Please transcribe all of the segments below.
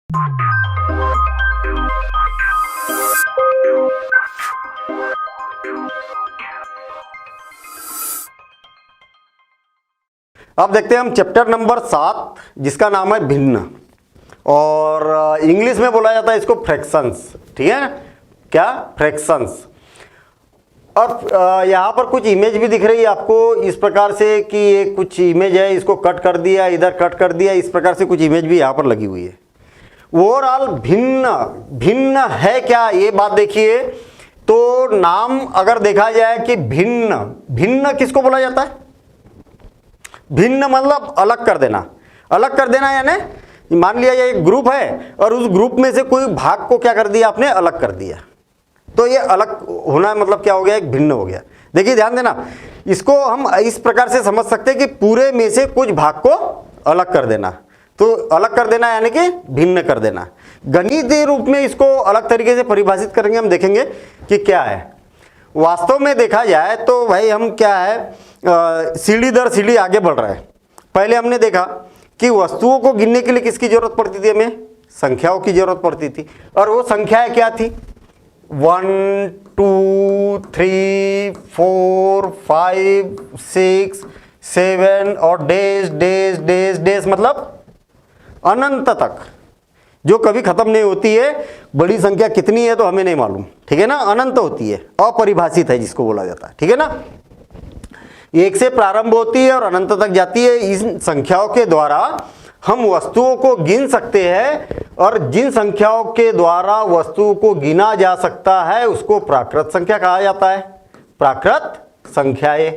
अब देखते हैं हम चैप्टर नंबर 7 जिसका नाम है भिन्न, और इंग्लिश में बोला जाता है इसको फ्रैक्शंस। ठीक है, क्या? फ्रैक्शंस। अब यहाँ पर कुछ इमेज भी दिख रही है आपको इस प्रकार से कि ये कुछ इमेज है, इसको कट कर दिया, इधर कट कर दिया, इस प्रकार से कुछ इमेज भी यहाँ पर लगी हुई है। ओवरऑल भिन्न भिन्न है क्या, ये बात देखिए। तो नाम अगर देखा जाए कि भिन्न, भिन्न किसको बोला जाता है? भिन्न मतलब अलग कर देना। अलग कर देना यानी मान लिया ये एक ग्रुप है और उस ग्रुप में से कोई भाग को क्या कर दिया आपने? अलग कर दिया। तो ये अलग होना मतलब क्या हो गया? एक भिन्न हो गया। देखिए ध्यान देना, इसको हम इस प्रकार से समझ सकते हैं कि पूरे में से कुछ भाग को अलग कर देना। तो अलग कर देना यानी कि भिन्न कर देना। गणितीय रूप में इसको अलग तरीके से परिभाषित करेंगे, हम देखेंगे कि क्या है। वास्तव में देखा जाए तो भाई हम क्या है, सीढ़ी दर सीढ़ी आगे बढ़ रहे हैं। पहले हमने देखा कि वस्तुओं को गिनने के लिए किसकी जरूरत पड़ती थी? हमें संख्याओं की जरूरत पड़ती थी। और वो संख्याएं क्या थी? 1 2 3 4 5 6 7 और डेज डेज डेज डेज मतलब अनंत तक, जो कभी खत्म नहीं होती है। बड़ी संख्या कितनी है तो हमें नहीं मालूम, ठीक है ना, अनंत होती है, अपरिभाषित है जिसको बोला जाता है। ठीक है ना, एक से प्रारंभ होती है और अनंत तक जाती है। इन संख्याओं के द्वारा हम वस्तुओं को गिन सकते हैं, और जिन संख्याओं के द्वारा वस्तुओं को गिना जा सकता है उसको प्राकृत संख्या कहा जाता है। प्राकृत संख्याएं,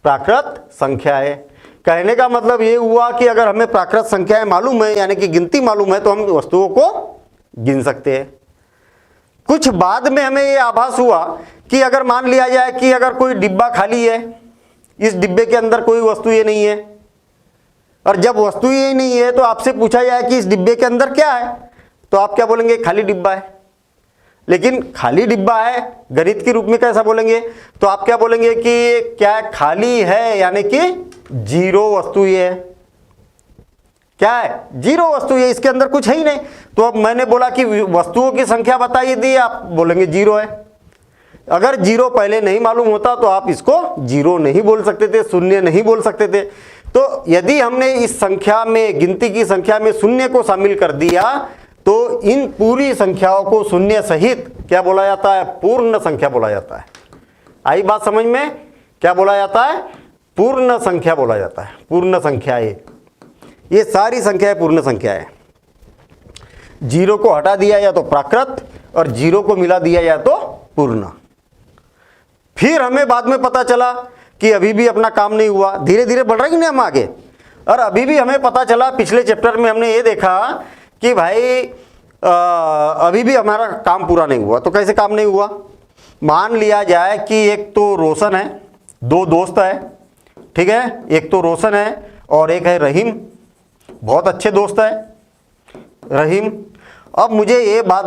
प्राकृत संख्याएं। कहने का मतलब ये हुआ कि अगर हमें प्राकृत संख्याएं मालूम है यानी कि गिनती मालूम है तो हम वस्तुओं को गिन सकते हैं। कुछ बाद में हमें ये आभास हुआ कि अगर मान लिया जाए कि अगर कोई डिब्बा खाली है, इस डिब्बे के अंदर कोई वस्तु ये नहीं है, और जब वस्तु ये नहीं है तो आपसे पूछा जाए कि इस डिब्बे के अंदर क्या है, तो आप क्या बोलेंगे? खाली डिब्बा है। लेकिन खाली डिब्बा है गणित के रूप में कैसा बोलेंगे? तो आप क्या बोलेंगे कि क्या खाली है यानी कि जीरो वस्तु ये है। क्या है? जीरो वस्तु ये, इसके अंदर कुछ है ही नहीं। तो अब मैंने बोला कि वस्तुओं की संख्या बताइए दी, आप बोलेंगे जीरो है। अगर जीरो पहले नहीं मालूम होता तो आप इसको जीरो नहीं बोल सकते थे, शून्य नहीं बोल सकते थे। तो यदि हमने इस संख्या में, गिनती की संख्या में शून्य को शामिल कर दिया तो इन पूरी संख्याओं को शून्य सहित क्या बोला जाता है? पूर्ण संख्या बोला जाता है। आई बात समझ में? क्या बोला जाता है? पूर्ण संख्या बोला जाता है। पूर्ण संख्याएं, ये सारी संख्याएं पूर्ण संख्याएं। जीरो को हटा दिया या तो प्राकृत और जीरो को मिला दिया या तो पूर्ण। फिर हमें बाद में पता चला कि अभी भी अपना काम नहीं हुआ, धीरे धीरे बढ़ रही ना हम आगे। और अभी भी हमें पता चला, पिछले चैप्टर में हमने ये देखा कि भाई अभी भी हमारा काम पूरा नहीं हुआ। तो कैसे काम नहीं हुआ? मान लिया जाए कि एक तो रोशन है, दो दोस्त है, ठीक है, एक तो रोशन है और एक है रहीम, बहुत अच्छे दोस्त है रहीम। अब मुझे ये बात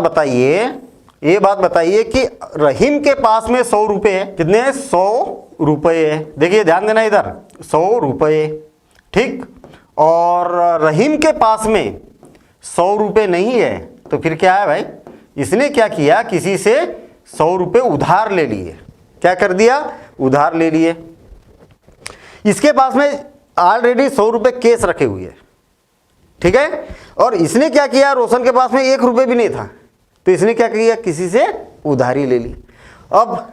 बताइए कि रहीम के पास में 100 रुपये है। कितने? 100 रुपये है। देखिए ध्यान देना इधर, 100 रुपये, ठीक। और रहीम के पास में 100 रुपये नहीं है, तो फिर क्या है भाई? इसने क्या किया? किसी से 100 रुपये उधार ले लिए। क्या कर दिया? उधार ले लिए। इसके पास में ऑलरेडी 100 रुपये केस रखे हुए हैं, ठीक है। और इसने क्या किया? रोशन के पास में 1 रुपये भी नहीं था, तो इसने क्या किया? किसी से उधारी ले ली। अब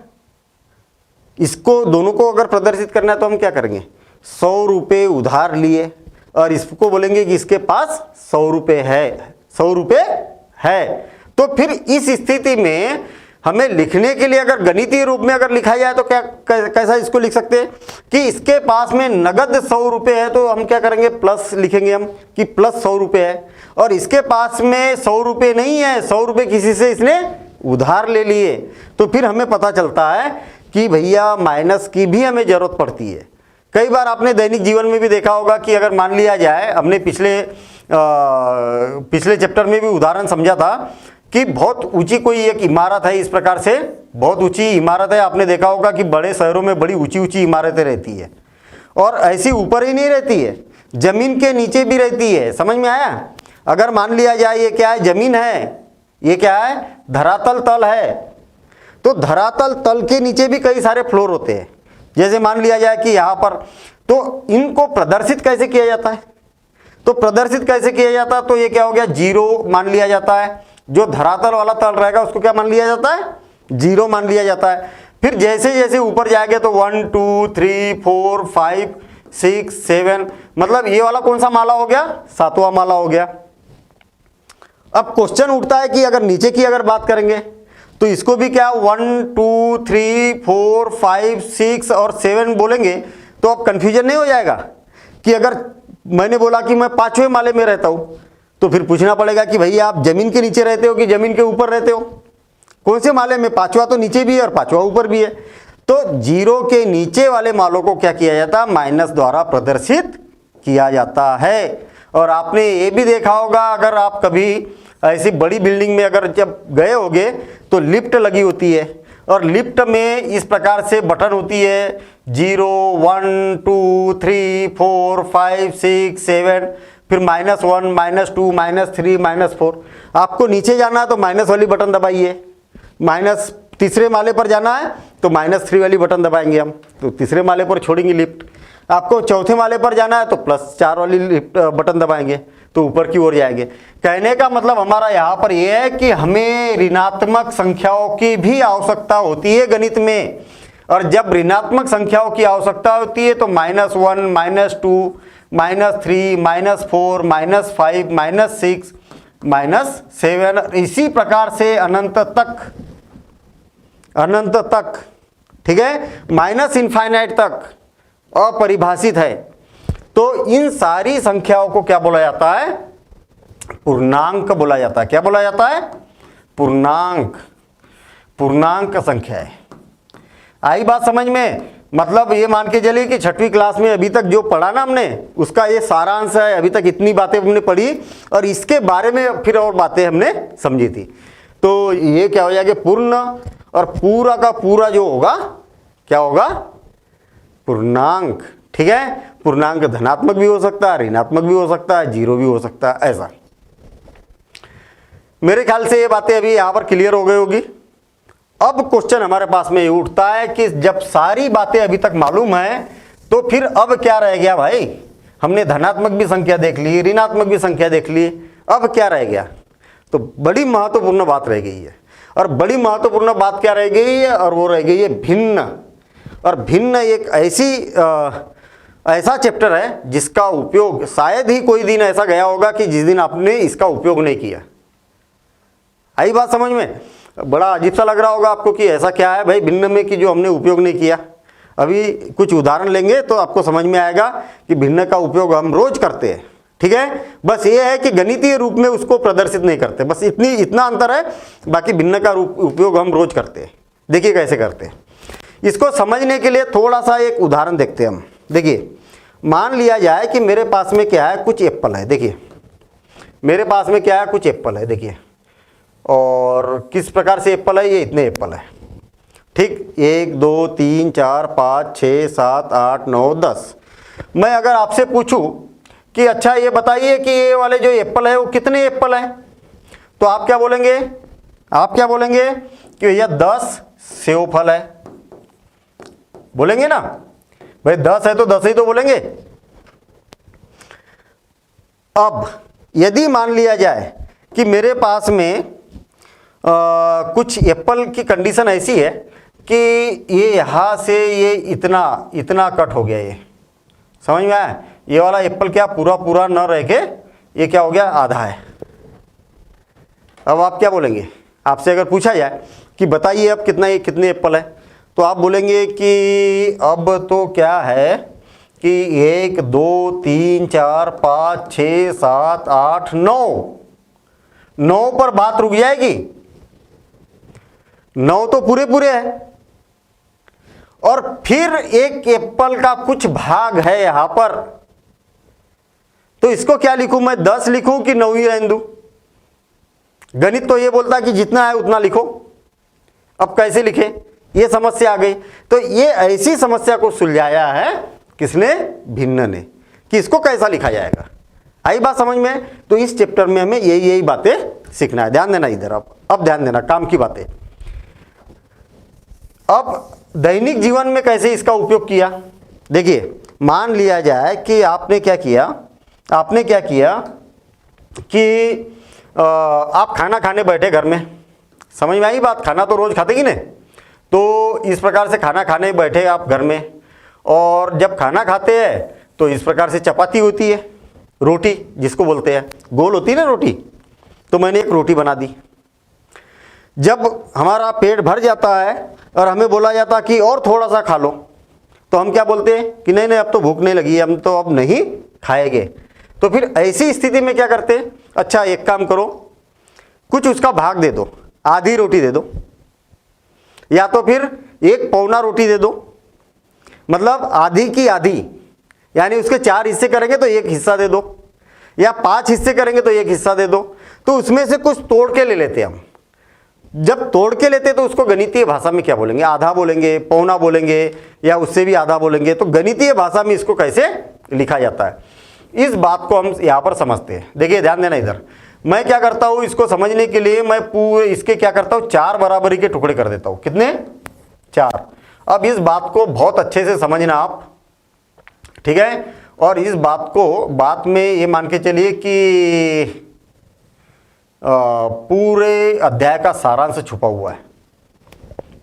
इसको दोनों को अगर प्रदर्शित करना है तो हम क्या करेंगे? 100 रुपये उधार लिए और इसको बोलेंगे कि इसके पास 100 रुपये है, 100 रुपये है। तो फिर इस स्थिति में हमें लिखने के लिए अगर गणितीय रूप में अगर लिखा जाए तो क्या कैसा इसको लिख सकते हैं कि इसके पास में नगद 100 रुपये है, तो हम क्या करेंगे? प्लस लिखेंगे हम कि प्लस 100 रुपये है। और इसके पास में 100 रुपये नहीं है, 100 रुपये किसी से इसने उधार ले लिए। तो फिर हमें पता चलता है कि भैया माइनस की भी हमें जरूरत पड़ती है। कई बार आपने दैनिक जीवन में भी देखा होगा कि अगर मान लिया जाए, हमने पिछले चैप्टर में भी उदाहरण समझा था कि बहुत ऊंची कोई एक इमारत है, इस प्रकार से बहुत ऊंची इमारत है। आपने देखा होगा कि बड़े शहरों में बड़ी ऊंची ऊंची इमारतें रहती है, और ऐसी ऊपर ही नहीं रहती है, जमीन के नीचे भी रहती है। समझ में आया? अगर मान लिया जाए ये क्या है, जमीन है, ये क्या है, धरातल तल है, तो धरातल तल के नीचे भी कई सारे फ्लोर होते हैं। जैसे मान लिया जाए कि यहाँ पर, तो इनको प्रदर्शित कैसे किया जाता है, तो प्रदर्शित कैसे किया जाता है, तो ये क्या हो गया, जीरो मान लिया जाता है। जो धरातल वाला तल रहेगा उसको क्या मान लिया जाता है, जीरो मान लिया जाता है। फिर जैसे जैसे ऊपर जाएंगे तो 1 2 3 4 5 6 7, मतलब ये वाला कौन सा माला हो गया, 7वां माला हो गया। अब क्वेश्चन उठता है कि अगर नीचे की अगर बात करेंगे तो इसको भी क्या 1 2 3 4 5 6 और 7 बोलेंगे, तो अब कंफ्यूजन नहीं हो जाएगा कि अगर मैंने बोला कि मैं 5वें माले में रहता हूं, तो फिर पूछना पड़ेगा कि भैया आप जमीन के नीचे रहते हो कि जमीन के ऊपर रहते हो, कौन से माले में, 5वां तो नीचे भी है और 5वां ऊपर भी है। तो जीरो के नीचे वाले मालों को क्या किया जाता है, माइनस द्वारा प्रदर्शित किया जाता है। और आपने ये भी देखा होगा, अगर आप कभी ऐसी बड़ी बिल्डिंग में अगर जब गए होगे तो लिफ्ट लगी होती है, और लिफ्ट में इस प्रकार से बटन होती है 0 1 2 3 4 5 6 7, फिर -1 -2 -3 -4। आपको नीचे जाना है तो माइनस वाली बटन दबाइए, माइनस तीसरे माले पर जाना है तो -3 वाली बटन दबाएंगे हम, तो तीसरे माले पर छोड़ेंगे लिफ्ट। आपको चौथे माले पर जाना है तो +4 वाली लिफ्ट बटन दबाएंगे तो ऊपर की ओर जाएंगे। कहने का मतलब हमारा यहाँ पर यह है कि हमें ऋणात्मक संख्याओं की भी आवश्यकता होती है गणित में, और जब ऋणात्मक संख्याओं की आवश्यकता होती है तो -1 -2 -3 -4 -5 -6 -7, इसी प्रकार से अनंत तक, ठीक है, माइनस इनफाइनाइट तक अपरिभाषित है। तो इन सारी संख्याओं को क्या बोला जाता है, पूर्णांक बोला जाता है। क्या बोला जाता है, पूर्णांक संख्या है। आई बात समझ में, मतलब ये मान के चलिए कि 6वीं क्लास में अभी तक जो पढ़ा ना हमने, उसका ये सारांश है। अभी तक इतनी बातें हमने पढ़ी और इसके बारे में फिर और बातें हमने समझी थी। तो ये क्या हो जाएगा, पूर्ण, और पूरा का पूरा जो होगा क्या होगा, पूर्णांक। ठीक है, पूर्णांक धनात्मक भी हो सकता है, ऋणात्मक भी हो सकता है, जीरो भी हो सकता है, ऐसा। मेरे ख्याल से ये बातें अभी यहां पर क्लियर हो गई होगी। अब क्वेश्चन हमारे पास में ये उठता है कि जब सारी बातें अभी तक मालूम है तो फिर अब क्या रह गया भाई, हमने धनात्मक भी संख्या देख ली, ऋणात्मक भी संख्या देख ली, अब क्या रह गया। तो बड़ी महत्वपूर्ण बात रह गई है, और बड़ी महत्वपूर्ण बात क्या रह गई है, और वो रह गई है भिन्न। और भिन्न एक ऐसा चैप्टर है जिसका उपयोग शायद ही कोई दिन ऐसा गया होगा कि जिस दिन आपने इसका उपयोग नहीं किया। आई बात समझ में, बड़ा अजीब सा लग रहा होगा आपको कि ऐसा क्या है भाई भिन्न में कि जो हमने उपयोग नहीं किया। अभी कुछ उदाहरण लेंगे तो आपको समझ में आएगा कि भिन्न का उपयोग हम रोज करते हैं। ठीक है, बस ये है कि गणितीय रूप में उसको प्रदर्शित नहीं करते, बस इतना अंतर है, बाकी भिन्न का उपयोग हम रोज करते हैं। देखिए कैसे करते हैं, इसको समझने के लिए थोड़ा सा एक उदाहरण देखते हैं हम। देखिए, मान लिया जाए कि मेरे पास में क्या है, कुछ एप्पल है। देखिए मेरे पास में क्या है, कुछ एप्पल है। देखिए, और किस प्रकार से एप्पल है, ये इतने एप्पल है। ठीक, 1 2 3 4 5 6 7 8 9 10। मैं अगर आपसे पूछूं कि अच्छा ये बताइए कि ये वाले जो एप्पल है वो कितने एप्पल हैं, तो आप क्या बोलेंगे, कि भैया 10 सेव फल है। बोलेंगे ना भाई, 10 है तो 10 ही तो बोलेंगे। अब यदि मान लिया जाए कि मेरे पास में कुछ एप्पल की कंडीशन ऐसी है कि ये यहाँ से ये इतना कट हो गया, ये समझ में आया। ये वाला एप्पल क्या पूरा न रह के ये क्या हो गया, आधा है। अब आप क्या बोलेंगे, आपसे अगर पूछा जाए कि बताइए अब कितने एप्पल है, तो आप बोलेंगे कि अब तो क्या है कि 1 2 3 4 5 6 7 8 9 पर बात रुक जाएगी। 9 तो पूरे है, और फिर एक एप्पल का कुछ भाग है यहां पर, तो इसको क्या लिखूं मैं, 10 लिखूं कि 9 ही रहने दूं। गणित तो ये बोलता है कि जितना है उतना लिखो। अब कैसे लिखे, ये समस्या आ गई। तो ये ऐसी समस्या को सुलझाया है किसने, भिन्न ने, कि इसको कैसा लिखा जाएगा। आई बात समझ में? तो इस चैप्टर में हमें यही बातें सीखना है। ध्यान देना इधर, अब ध्यान देना काम की बातें। अब दैनिक जीवन में कैसे इसका उपयोग किया, देखिए मान लिया जाए कि आपने क्या किया कि आप खाना खाने बैठे घर में, समझ में आई बात? खाना तो रोज खाते ही नहीं, तो इस प्रकार से खाना खाने बैठे आप घर में, और जब खाना खाते हैं तो इस प्रकार से चपाती होती है, रोटी जिसको बोलते हैं, गोल होती है ना रोटी, तो मैंने एक रोटी बना दी। जब हमारा पेट भर जाता है और हमें बोला जाता कि और थोड़ा सा खा लो, तो हम क्या बोलते हैं कि नहीं अब तो भूख नहीं लगी, हम तो अब नहीं खाएंगे। तो फिर ऐसी स्थिति में क्या करते हैं, अच्छा एक काम करो, कुछ उसका भाग दे दो, आधी रोटी दे दो, या तो फिर एक पौना रोटी दे दो, मतलब आधी की आधी, यानी उसके 4 हिस्से करेंगे तो एक हिस्सा दे दो, या 5 हिस्से करेंगे तो एक हिस्सा दे दो। तो उसमें से कुछ तोड़ के ले लेते हम। जब तोड़ के लेते तो उसको गणितीय भाषा में क्या बोलेंगे, आधा बोलेंगे, पौना बोलेंगे, या उससे भी आधा बोलेंगे। तो गणितीय भाषा में इसको कैसे लिखा जाता है, इस बात को हम यहाँ पर समझते हैं। देखिए ध्यान देना इधर, मैं क्या करता हूँ, इसको समझने के लिए मैं पूरे इसके क्या करता हूँ, 4 बराबरी के टुकड़े कर देता हूँ। कितने? 4। अब इस बात को बहुत अच्छे से समझना आप, ठीक है? और इस बात में ये मान के चलिए कि पूरे अध्याय का सारांश छुपा हुआ है,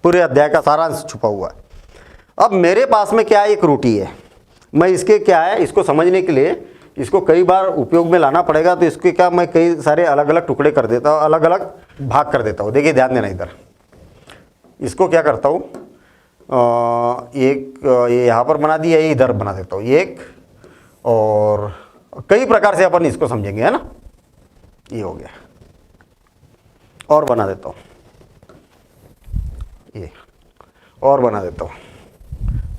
पूरे अध्याय का सारांश छुपा हुआ है। अब मेरे पास में क्या है, एक रोटी है, मैं इसके क्या है, इसको समझने के लिए इसको कई बार उपयोग में लाना पड़ेगा, तो इसके क्या मैं कई सारे अलग अलग टुकड़े कर देता हूँ, अलग अलग भाग कर देता हूँ। देखिए ध्यान देना इधर, इसको क्या करता हूँ, एक ये यहाँ पर बना दिया, ये इधर बना देता हूँ एक, और कई प्रकार से अपन इसको समझेंगे, है ना? ये हो गया, और बना देता हूँ ये, और बना देता हूँ,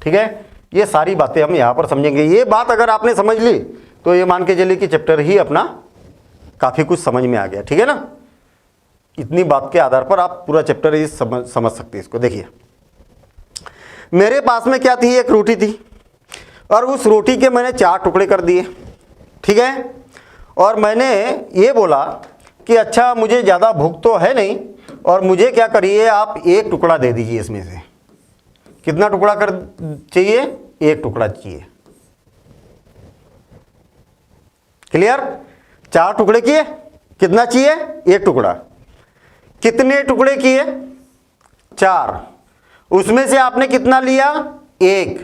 ठीक है? ये सारी बातें हम यहाँ पर समझेंगे। ये बात अगर आपने समझ ली तो ये मान के चलिए कि चैप्टर ही अपना काफ़ी कुछ समझ में आ गया, ठीक है ना? इतनी बात के आधार पर आप पूरा चैप्टर ही समझ सकते हैं इसको। देखिए मेरे पास में क्या थी, एक रोटी थी, और उस रोटी के मैंने 4 टुकड़े कर दिए, ठीक है? और मैंने ये बोला कि अच्छा मुझे ज़्यादा भूख तो है नहीं, और मुझे क्या करिए आप एक टुकड़ा दे दीजिए इसमें से। कितना टुकड़ा कर चाहिए? एक टुकड़ा चाहिए। क्लियर? 4 टुकड़े किए, कितना चाहिए? एक टुकड़ा। कितने टुकड़े किए? 4। उसमें से आपने कितना लिया? 1।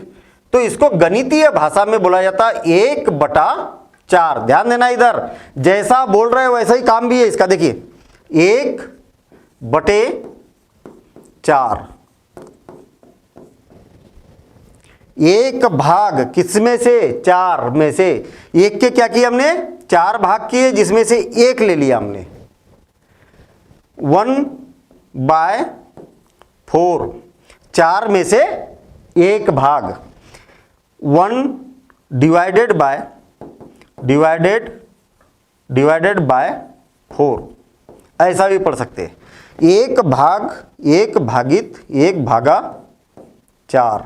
तो इसको गणितीय भाषा में बोला जाता है 1/4। ध्यान देना इधर, जैसा बोल रहे हो वैसा ही काम भी है इसका। देखिए 1/4, 1 भाग किसमें से? 4 में से। 1 के क्या किए हमने? 4 भाग किए, जिसमें से 1 ले लिया हमने। 1/4, 4 में से 1 भाग, 1 डिवाइडेड बाय 4, ऐसा भी पढ़ सकते हैं। 1 भाग 1 भागित 1/4,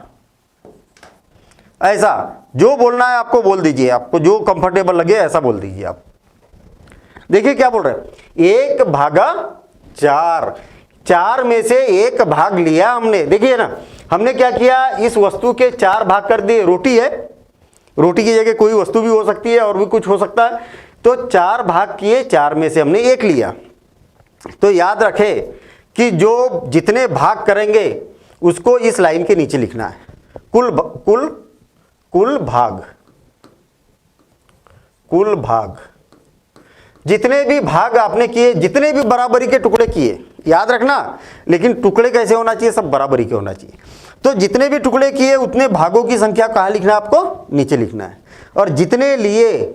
ऐसा जो बोलना है आपको बोल दीजिए, आपको जो कंफर्टेबल लगे ऐसा बोल दीजिए आप। देखिए क्या बोल रहे हैं, 1/4, 4 में से 1 भाग लिया हमने। देखिए ना, हमने क्या किया, इस वस्तु के 4 भाग कर दिए। रोटी है, रोटी की जगह कोई वस्तु भी हो सकती है और भी कुछ हो सकता है। तो 4 भाग किए, 4 में से हमने 1 लिया। तो याद रखें कि जो जितने भाग करेंगे उसको इस लाइन के नीचे लिखना है। कुल भाग, जितने भी भाग आपने किए, जितने भी बराबरी के टुकड़े किए, याद रखना। लेकिन टुकड़े कैसे होना चाहिए? सब बराबरी के होना चाहिए। तो जितने भी टुकड़े किए उतने भागों की संख्या कहाँ लिखना है आपको? नीचे लिखना है। और जितने लिए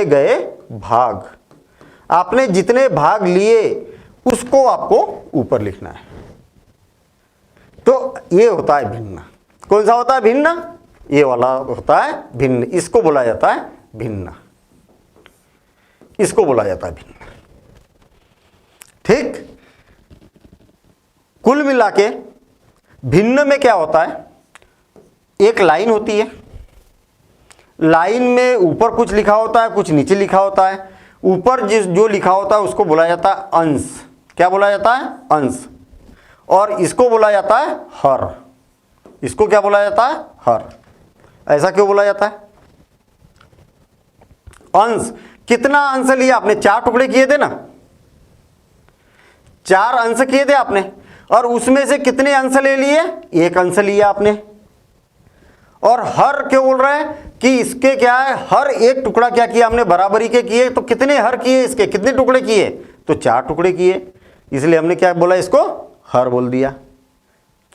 गए भाग, आपने जितने भाग लिए उसको आपको ऊपर लिखना है। तो ये होता है भिन्न। कौन सा होता है भिन्न? ये वाला होता है भिन्न। इसको बोला जाता है भिन्न, इसको बोला जाता है भिन्न। ठीक, कुल मिला के भिन्न में क्या होता है? एक लाइन होती है, लाइन में ऊपर कुछ लिखा होता है, कुछ नीचे लिखा होता है। ऊपर जो लिखा होता है उसको बोला जाता है अंश। क्या बोला जाता है? अंश। और इसको बोला जाता है हर। इसको क्या बोला जाता है? हर। ऐसा क्यों बोला जाता है? अंश। कितना अंश लिया आपने? 4 टुकड़े किए थे ना, 4 अंश किए थे आपने, और उसमें से कितने अंश ले लिए? 1 अंश लिया आपने। और हर क्यों बोल रहे हैं कि इसके क्या है, हर एक टुकड़ा क्या किया हमने? बराबरी के किए। तो कितने हर किए इसके? कितने टुकड़े किए? तो 4 टुकड़े किए, इसलिए हमने क्या बोला? इसको हर बोल दिया।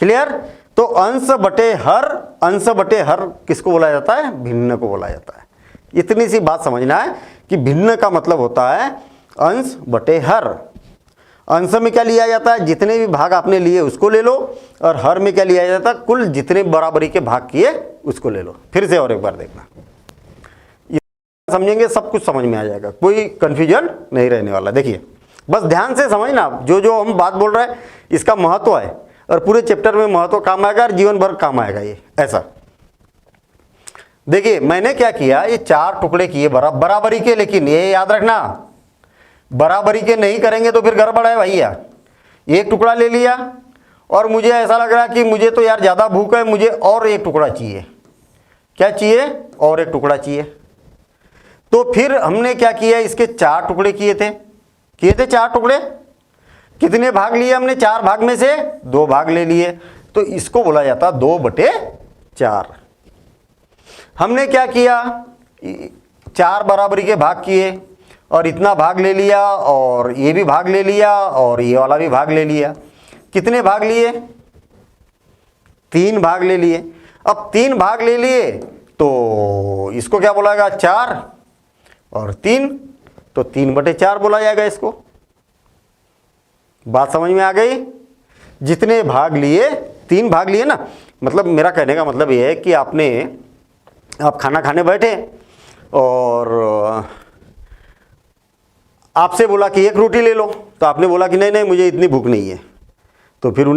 क्लियर? तो अंश बटे हर, अंश बटे हर किसको बोला जाता है? भिन्न को बोला जाता है। इतनी सी बात समझना है कि भिन्न का मतलब होता है अंश बटे हर। अंश में क्या लिया जाता है? जितने भी भाग आपने लिए उसको ले लो, और हर में क्या लिया जाता है? कुल जितने बराबरी के भाग किए उसको ले लो। फिर से और एक बार देखना, समझेंगे सब कुछ समझ में आ जाएगा, कोई कंफ्यूजन नहीं रहने वाला। देखिए बस ध्यान से समझना, जो जो हम बात बोल रहे हैं इसका महत्व है, और पूरे चैप्टर में महत्व काम आएगा और जीवन भर काम आएगा ये। ऐसा देखिए मैंने क्या किया, ये 4 टुकड़े किए बराबरी के, लेकिन ये याद रखना बराबरी के नहीं करेंगे तो फिर गड़बड़ है भैया। 1 टुकड़ा ले लिया और मुझे ऐसा लग रहा कि मुझे तो यार ज़्यादा भूख है, मुझे और 1 टुकड़ा चाहिए। क्या चाहिए? और 1 टुकड़ा चाहिए। तो फिर हमने क्या किया, इसके 4 टुकड़े किए थे 4 टुकड़े। कितने भाग लिए हमने? 4 भाग में से 2 भाग ले लिए, तो इसको बोला जाता 2/4। हमने क्या किया, 4 बराबरी के भाग किए और इतना भाग ले लिया, और ये भी भाग ले लिया, और ये वाला भी भाग ले लिया। कितने भाग लिए? 3 भाग ले लिए। अब 3 भाग ले लिए तो इसको क्या बोला जाएगा? 4 और 3, तो 3/4 बोला जाएगा इसको। बात समझ में आ गई? जितने भाग लिए, 3 भाग लिए ना, मतलब मेरा कहने का मतलब ये है कि आप खाना खाने बैठे और आपसे बोला कि 1 रोटी ले लो, तो आपने बोला कि नहीं नहीं मुझे इतनी भूख नहीं है। तो फिर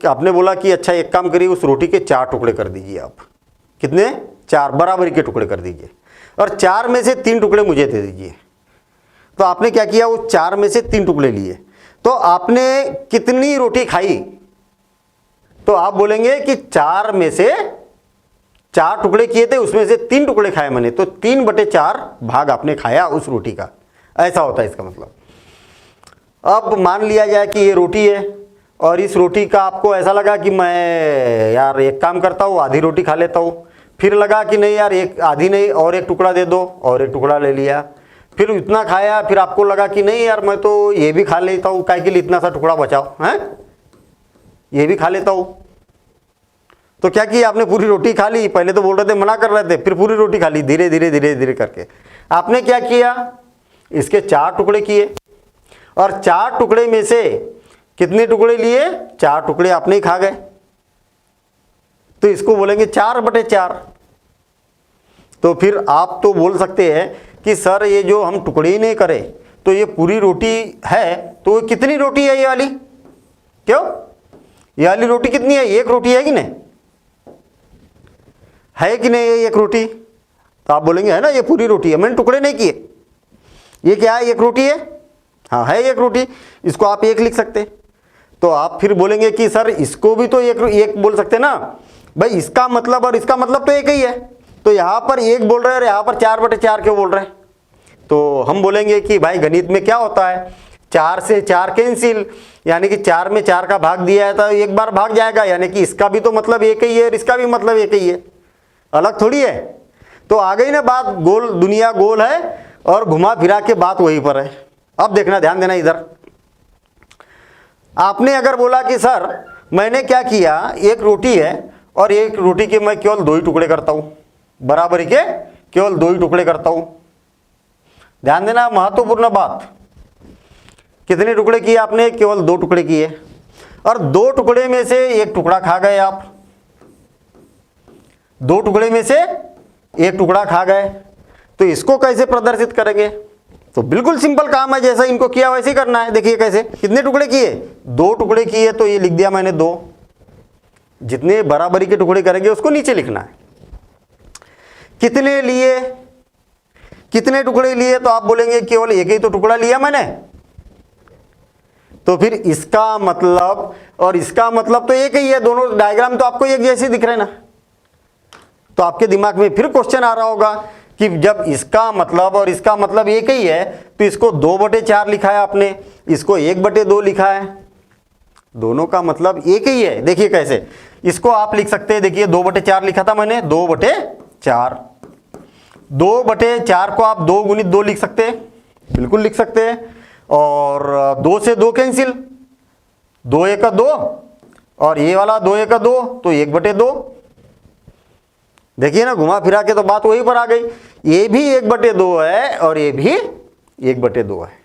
आपने बोला कि अच्छा एक काम करिए, उस रोटी के 4 टुकड़े कर दीजिए आप। कितने? 4 बराबरी के टुकड़े कर दीजिए, और 4 में से 3 टुकड़े मुझे दे दीजिए। तो आपने क्या किया, वो 4 में से 3 टुकड़े लिए। तो आपने कितनी रोटी खाई? तो आप बोलेंगे कि 4 में से 4 टुकड़े किए थे, उसमें से 3 टुकड़े खाए मैंने, तो 3/4 भाग आपने खाया उस रोटी का। ऐसा होता है इसका मतलब। अब मान लिया जाए कि ये रोटी है, और इस रोटी का आपको ऐसा लगा कि मैं यार एक काम करता हूँ, आधी रोटी खा लेता हूँ। फिर लगा कि नहीं यार, एक आधी नहीं और 1 टुकड़ा दे दो, और 1 टुकड़ा ले लिया। फिर इतना खाया, फिर आपको लगा कि नहीं यार मैं तो ये भी खा लेता हूँ, काहे के लिए इतना सा टुकड़ा बचाओ, हैं ये भी खा लेता हूँ। तो क्या किया आपने? पूरी रोटी खा ली। पहले तो बोल रहे थे, मना कर रहे थे, फिर पूरी रोटी खा ली। धीरे धीरे धीरे धीरे करके आपने क्या किया, इसके 4 टुकड़े किए, और 4 टुकड़े में से कितने टुकड़े लिए? 4 टुकड़े आपने ही खा गए। तो इसको बोलेंगे 4/4। तो फिर आप तो बोल सकते हैं कि सर ये जो हम टुकड़े ही नहीं करे तो ये पूरी रोटी है, तो कितनी रोटी है ये वाली? क्यों, ये वाली रोटी कितनी है? 1 रोटी है कि नहीं? है कि नहीं ये 1 रोटी? तो आप बोलेंगे है ना, ये पूरी रोटी है, मैंने टुकड़े नहीं किए। ये क्या है? 1 रोटी है। हाँ है 1 रोटी, इसको आप 1 लिख सकते। तो आप फिर बोलेंगे कि सर इसको भी तो 1 बोल सकते ना भाई, इसका मतलब और इसका मतलब तो एक ही है। तो यहाँ पर 1 बोल रहे हैं और यहाँ पर 4/4 क्यों बोल रहे हैं? तो हम बोलेंगे कि भाई गणित में क्या होता है, 4 से 4 कैंसिल, यानी कि 4 में 4 का भाग दिया है तो 1 बार भाग जाएगा, यानी कि इसका भी तो मतलब एक ही है और इसका भी मतलब एक ही है, अलग थोड़ी है। तो आ गई ना बात, गोल दुनिया गोल है और घुमा फिरा के बात वहीं पर है। अब देखना, ध्यान देना इधर। आपने अगर बोला कि सर मैंने क्या किया, 1 रोटी है और 1 रोटी के मैं केवल 2 ही टुकड़े करता हूं, बराबरी के केवल 2 ही टुकड़े करता हूं। ध्यान देना, महत्वपूर्ण बात। कितने टुकड़े किए आपने? केवल 2 टुकड़े किए, और 2 टुकड़े में से 1 टुकड़ा खा गए आप। 2 टुकड़े में से 1 टुकड़ा खा गए, तो इसको कैसे प्रदर्शित करेंगे? तो बिल्कुल सिंपल काम है, जैसा इनको किया वैसे ही करना है। देखिए कैसे, कितने टुकड़े किए? 2 टुकड़े किए, तो ये लिख दिया मैंने 2, जितने बराबरी के टुकड़े करेंगे उसको नीचे लिखना है। कितने लिए, कितने टुकड़े लिए, तो आप बोलेंगे केवल एक ही तो टुकड़ा लिया मैंने, तो फिर इसका मतलब और इसका मतलब तो एक ही है, दोनों डायग्राम तो आपको एक जैसे दिख रहे हैं ना। तो आपके दिमाग में फिर क्वेश्चन आ रहा होगा कि जब इसका मतलब और इसका मतलब एक ही है तो इसको 2/4 लिखा है आपने, इसको 1/2 लिखा है, दोनों का मतलब एक ही है। देखिए कैसे इसको आप लिख सकते हैं, देखिए 2/4 लिखा था मैंने, 2/4, 2/4 को आप 2 × 2 लिख सकते हैं, बिल्कुल लिख सकते हैं। और 2 से 2 कैंसिल, 2 × 2 और ये वाला 2 × 2 तो 1/2। देखिए ना, घुमा फिरा के तो बात वही पर आ गई, ये भी 1/2 है और ये भी 1/2 है।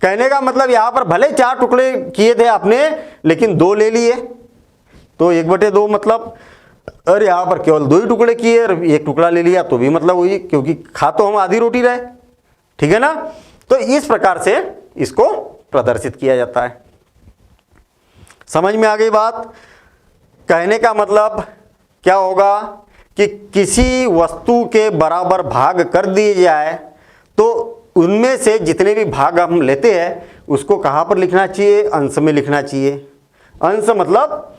कहने का मतलब यहां पर भले 4 टुकड़े किए थे आपने लेकिन 2 ले लिए तो 1/2 मतलब, और यहां पर केवल 2 ही टुकड़े किए और 1 टुकड़ा ले लिया तो भी मतलब वही, क्योंकि खा तो हम आधी रोटी रहे। ठीक है ना, तो इस प्रकार से इसको प्रदर्शित किया जाता है। समझ में आ गई बात? कहने का मतलब क्या होगा कि किसी वस्तु के बराबर भाग कर दिए जाए तो उनमें से जितने भी भाग हम लेते हैं उसको कहाँ पर लिखना चाहिए? अंश में लिखना चाहिए। अंश मतलब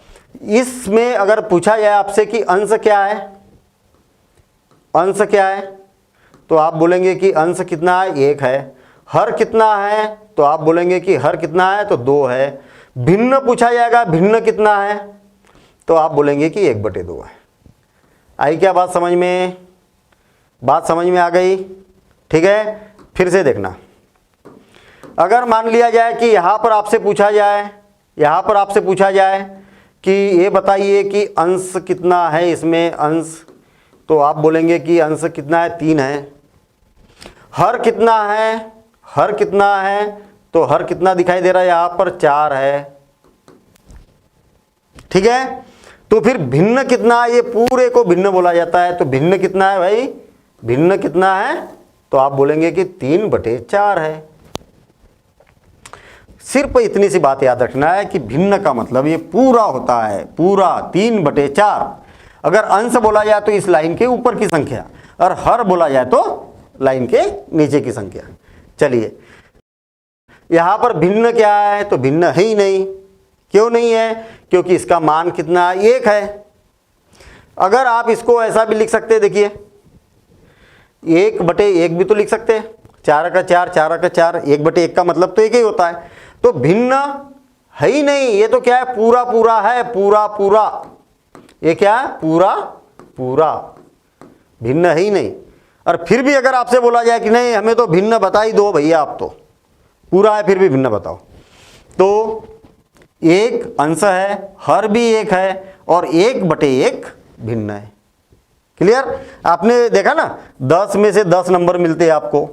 इसमें अगर पूछा जाए आपसे कि अंश क्या है, अंश क्या है, तो आप बोलेंगे कि अंश कितना है? 1 है। हर कितना है? तो आप बोलेंगे कि हर कितना है? तो 2 है। भिन्न पूछा जाएगा, भिन्न कितना है? तो आप बोलेंगे कि 1/2 है। आई क्या बात समझ में? बात समझ में आ गई? ठीक है, फिर से देखना। अगर मान लिया जाए कि यहाँ पर आपसे पूछा जाए, यहाँ पर आपसे पूछा जाए कि ये बताइए कि अंश कितना है इसमें अंश, तो आप बोलेंगे कि अंश कितना है? 3 है। हर कितना है? हर कितना है? तो हर कितना दिखाई दे रहा है यहाँ पर? 4 है। ठीक है, तो फिर भिन्न कितना? ये पूरे को भिन्न बोला जाता है। तो भिन्न कितना है भाई? भिन्न कितना है? तो आप बोलेंगे कि 3/4 है। सिर्फ इतनी सी बात याद रखना है कि भिन्न का मतलब ये पूरा होता है, पूरा 3/4। अगर अंश बोला जाए तो इस लाइन के ऊपर की संख्या, और हर बोला जाए तो लाइन के नीचे की संख्या। चलिए, यहां पर भिन्न क्या है? तो भिन्न है ही नहीं। क्यों नहीं है? क्योंकि इसका मान कितना है? 1 है। अगर आप इसको ऐसा भी लिख सकते हैं, देखिए 1/1 भी तो लिख सकते हैं, 4 का 4, 4 का 4, 1/1 का मतलब तो 1 ही होता है। तो भिन्न है ही नहीं, ये तो क्या है? पूरा पूरा है, पूरा पूरा। ये क्या है? पूरा पूरा, भिन्न है ही नहीं। और फिर भी अगर आपसे बोला जाए कि नहीं हमें तो भिन्न बता ही दो भैया, आप तो पूरा है फिर भी भिन्न बताओ, तो 1 अंश है, हर भी 1 है और 1/1 भिन्न है। क्लियर? आपने देखा ना 10 में से 10 नंबर मिलते हैं आपको,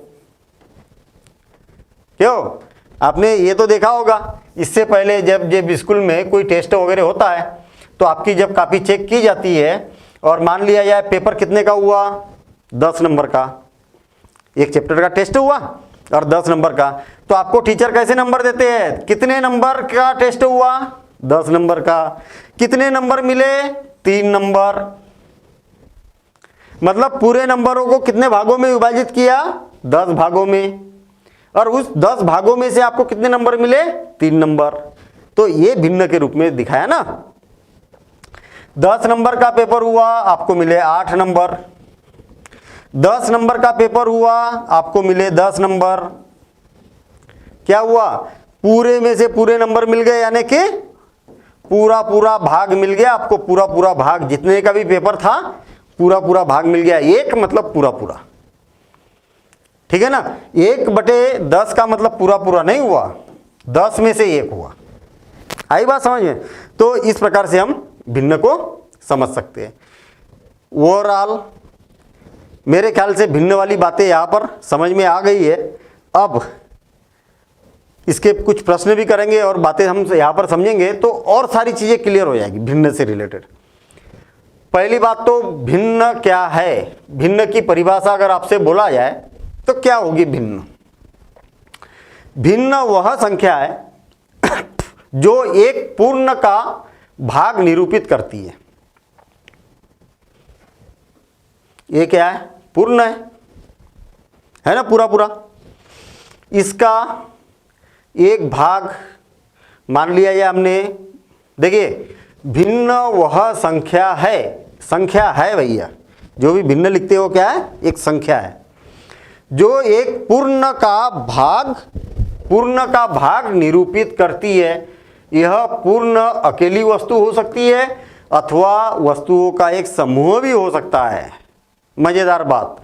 क्यों? आपने ये तो देखा होगा। इससे पहले जब स्कूल में कोई टेस्ट वगैरह होता है तो आपकी जब कॉपी चेक की जाती है और मान लिया जाए पेपर कितने का हुआ? 10 नंबर का, एक चैप्टर का टेस्ट हुआ और 10 नंबर का, तो आपको टीचर कैसे नंबर देते हैं? कितने नंबर का टेस्ट हुआ? 10 नंबर का। कितने नंबर मिले? 3 नंबर। मतलब पूरे नंबरों को कितने भागों में विभाजित किया? 10 भागों में। और उस 10 भागों में से आपको कितने नंबर मिले? 3 नंबर। तो ये भिन्न के रूप में दिखाया ना। 10 नंबर का पेपर हुआ, आपको मिले 8 नंबर। 10 नंबर का पेपर हुआ, आपको मिले 10 नंबर। क्या हुआ? पूरे में से पूरे नंबर मिल गए, यानी कि पूरा पूरा भाग मिल गया आपको। पूरा पूरा भाग, जितने का भी पेपर था पूरा पूरा भाग मिल गया। 1 मतलब पूरा पूरा। ठीक है ना, 1/10 का मतलब पूरा पूरा नहीं हुआ, 10 में से 1 हुआ। आई बात समझ में? तो इस प्रकार से हम भिन्न को समझ सकते हैं। ओवरऑल मेरे ख्याल से भिन्न वाली बातें यहाँ पर समझ में आ गई है। अब इसके कुछ प्रश्न भी करेंगे और बातें हम यहाँ पर समझेंगे तो और सारी चीज़ें क्लियर हो जाएगी भिन्न से रिलेटेड। पहली बात तो भिन्न क्या है? भिन्न की परिभाषा अगर आपसे बोला जाए तो क्या होगी भिन्न? भिन्न वह संख्या है जो एक पूर्ण का भाग निरूपित करती है। ये क्या है? पूर्ण है ना, पूरा पूरा। इसका एक भाग मान लिया जाए हमने। देखिए भिन्न वह संख्या है भैया, जो भी भिन्न लिखते हो क्या है? एक संख्या है जो एक पूर्ण का भाग निरूपित करती है। यह पूर्ण अकेली वस्तु हो सकती है अथवा वस्तुओं का एक समूह भी हो सकता है। मजेदार बात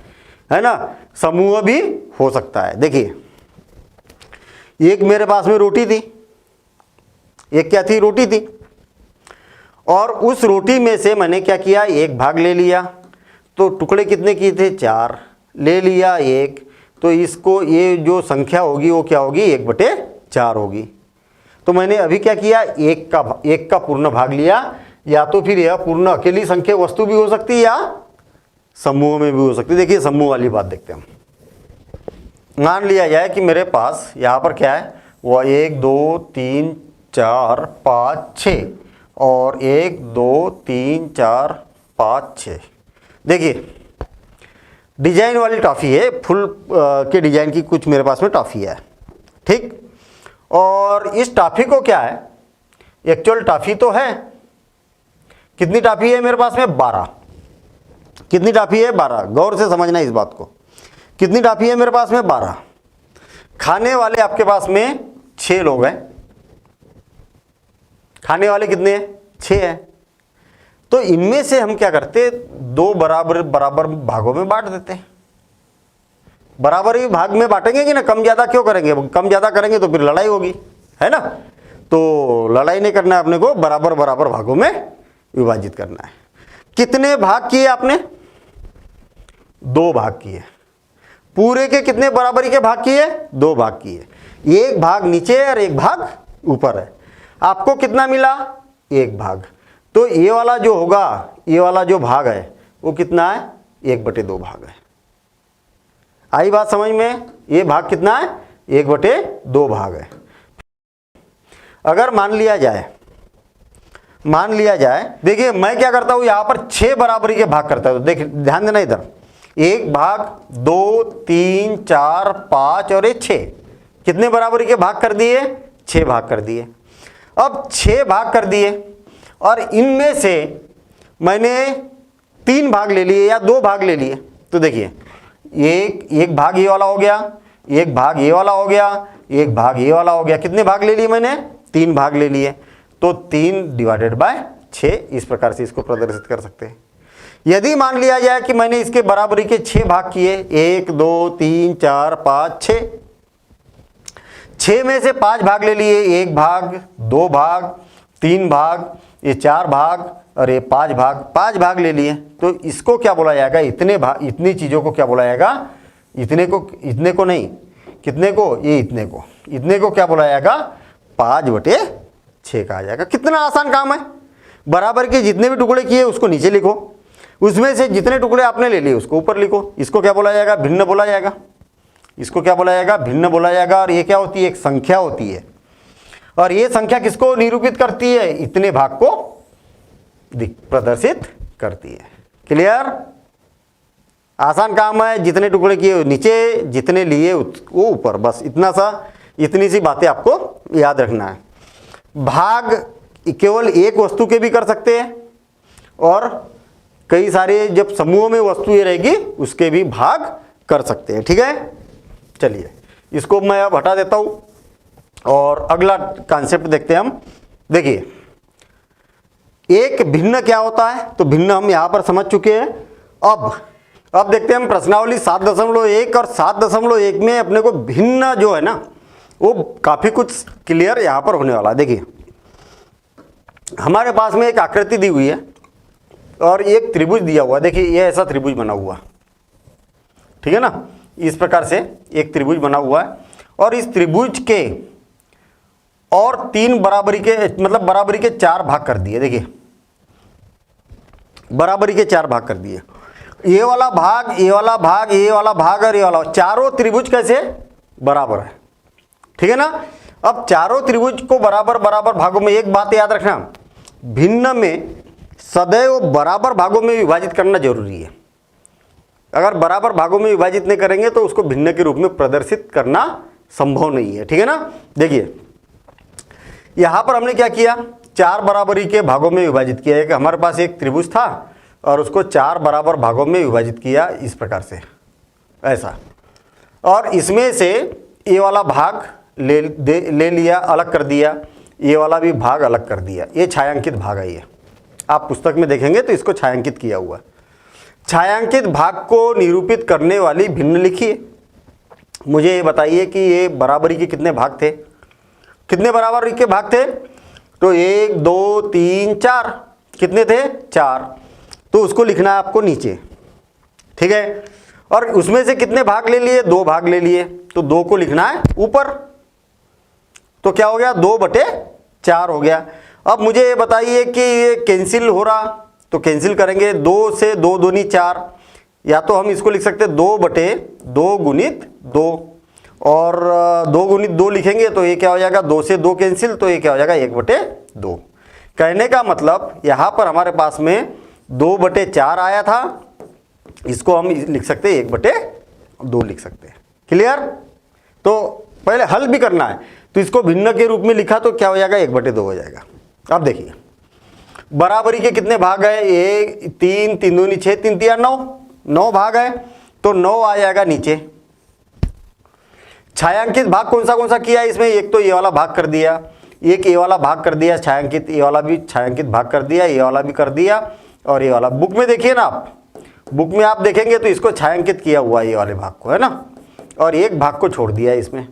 है ना, समूह भी हो सकता है। देखिए एक मेरे पास में रोटी थी, एक क्या थी? रोटी थी। और उस रोटी में से मैंने क्या किया? एक भाग ले लिया। तो टुकड़े कितने किए थे? 4 ले लिया, 1। तो इसको ये जो संख्या होगी वो क्या होगी? 1/4 होगी। तो मैंने अभी क्या किया? एक का पूर्ण भाग लिया। या तो फिर यह पूर्ण अकेली संख्या वस्तु भी हो सकती है या समूह में भी हो सकती है। देखिए समूह वाली बात देखते हैं हम। मान लिया जाए कि मेरे पास यहाँ पर क्या है? वह 1 2 3 4 5 6 और 1 2 3 4 5 6। देखिए डिजाइन वाली टॉफ़ी है, फुल के डिजाइन की कुछ मेरे पास में टॉफ़ी है, ठीक। और इस टॉफ़ी को क्या है? एक्चुअल टॉफ़ी तो है। कितनी टॉफ़ी है मेरे पास में? 12। कितनी टॉफ़ी है? 12। गौर से समझना इस बात को। कितनी टॉफ़ी है मेरे पास में? 12। खाने वाले आपके पास में 6 लोग हैं। खाने वाले कितने हैं? 6 हैं। तो इनमें से हम क्या करते? 2 बराबर बराबर भागों में बांट देते हैं। बराबर ही भाग में बांटेंगे कि ना, कम ज़्यादा क्यों करेंगे? कम ज़्यादा करेंगे तो फिर लड़ाई होगी, है ना। तो लड़ाई नहीं करना है अपने को, बराबर बराबर भागों में विभाजित करना है। कितने भाग किए आपने? 2 भाग किए। पूरे के कितने बराबरी के भाग किए? 2 भाग किए। एक भाग नीचे और एक भाग ऊपर है। आपको कितना मिला? 1 भाग। तो ये वाला जो होगा, ये वाला जो भाग है वो कितना है? 1/2 भाग है। आई बात समझ में? ये भाग कितना है? 1/2 भाग है। अगर मान लिया जाए, देखिए मैं क्या करता हूं, यहां पर 6 बराबरी के भाग करता हूं। देखिए ध्यान देना इधर, 1 भाग 2 3 4 5 और ये 6। कितने बराबरी के भाग कर दिए? 6 भाग कर दिए। अब 6 भाग कर दिए और इनमें से मैंने 3 भाग ले लिए या 2 भाग ले लिए। तो देखिए एक भाग ये वाला हो गया, एक भाग ये वाला हो गया, एक भाग ये वाला हो गया। कितने भाग ले लिए मैंने? 3 भाग ले लिए। तो 3/6 इस प्रकार से इसको प्रदर्शित कर सकते हैं। यदि मान लिया जाए कि मैंने इसके बराबरी के 6 भाग किए, 1 2 3 4 5 6, 6 में से 5 भाग ले लिए, 1 भाग 2 भाग 3 भाग, ये 4 भाग और ये 5 भाग ले लिए। तो इसको क्या बोला जाएगा? इतने भाग, इतनी चीज़ों को क्या बोला जाएगा? इतने को नहीं, कितने को? ये इतने को क्या बोला जाएगा? 5/6 कहा जाएगा। कितना आसान काम है। बराबर के जितने भी टुकड़े किए उसको नीचे लिखो, उसमें से जितने टुकड़े आपने ले लिए उसको ऊपर लिखो। इसको क्या बोला जाएगा? भिन्न बोला जाएगा। इसको क्या बोला जाएगा? भिन्न बोला जाएगा। और ये क्या होती है? एक संख्या होती है। और ये संख्या किसको निरूपित करती है? इतने भाग को प्रदर्शित करती है। क्लियर? आसान काम है। जितने टुकड़े किए नीचे, जितने लिए वो ऊपर, बस इतनी सी बातें आपको याद रखना है। भाग केवल एक वस्तु के भी कर सकते हैं और कई सारे जब समूह में वस्तुएं रहेगी उसके भी भाग कर सकते हैं। ठीक है, चलिए इसको मैं अब हटा देता हूं और अगला कॉन्सेप्ट देखते हैं हम। देखिए एक भिन्न क्या होता है, तो भिन्न हम यहां पर समझ चुके हैं। अब देखते हैं हम प्रश्नावली 7.1 और 7.1 में अपने को भिन्न जो है ना वो काफी कुछ क्लियर यहां पर होने वाला है। देखिए हमारे पास में एक आकृति दी हुई है और एक त्रिभुज दिया हुआ है। देखिए ये ऐसा त्रिभुज बना हुआ, ठीक है ना, इस प्रकार से एक त्रिभुज बना हुआ है और इस त्रिभुज के और 3 बराबरी के मतलब बराबरी के 4 भाग कर दिए। देखिए बराबरी के 4 भाग कर दिए। ये वाला भाग, ये वाला भाग, ये वाला भाग और ये वाला, चारों त्रिभुज कैसे बराबर है, ठीक है ना। अब चारों त्रिभुज को बराबर बराबर भागों में एक बात याद रखना, भिन्न में सदैव बराबर भागों में विभाजित करना जरूरी है। अगर बराबर भागों में विभाजित नहीं करेंगे तो उसको भिन्न के रूप में प्रदर्शित करना संभव नहीं है। ठीक है ना। देखिए यहां पर हमने क्या किया, 4 बराबरी के भागों में विभाजित किया। एक हमारे पास एक त्रिभुज था और उसको 4 बराबर भागों में विभाजित किया इस प्रकार से, ऐसा। और इसमें से ये वाला भाग ले लिया, अलग कर दिया, ये वाला भी भाग अलग कर दिया। ये छायांकित भाग है। ये आप पुस्तक में देखेंगे तो इसको छायांकित किया हुआ। छायांकित भाग को निरूपित करने वाली भिन्न लिखिए। मुझे ये बताइए कि ये बराबरी के कितने भाग थे, कितने बराबरी के भाग थे? तो 1 2 3 4, कितने थे? 4। तो उसको लिखना है आपको नीचे। ठीक है। और उसमें से कितने भाग ले लिए? 2 भाग ले लिए, तो 2 को लिखना है ऊपर। तो क्या हो गया? 2/4 हो गया। अब मुझे ये बताइए कि ये कैंसिल हो रहा, तो कैंसिल करेंगे। 2 से 2 दूनी 4, या तो हम इसको लिख सकते हैं 2/2 गुणित 2, और 2 गुणित 2 लिखेंगे तो ये क्या हो जाएगा? 2 से 2 कैंसिल, तो ये क्या हो जाएगा? 1/2। कहने का मतलब यहाँ पर हमारे पास में 2/4 आया था, इसको हम लिख सकते हैं 1/2 लिख सकते हैं। क्लियर। तो पहले हल भी करना है, तो इसको भिन्न के रूप में लिखा तो क्या हो जाएगा? 1/2 हो जाएगा। अब देखिए बराबरी के कितने भाग है? 1 3 3 दूनी 6, 3 3 9 भाग है, तो 9 आ जाएगा नीचे। छायांकित भाग कौन सा किया है इसमें? एक तो ये वाला भाग कर दिया, एक ये वाला भाग कर दिया छायांकित, ये वाला भी छायांकित भाग कर दिया, ये वाला भी कर दिया, और ये वाला। बुक में देखिए ना आप, बुक में आप देखेंगे तो इसको छायांकित किया हुआ है ये वाले भाग को, है ना, और एक भाग को छोड़ दिया है इसमें।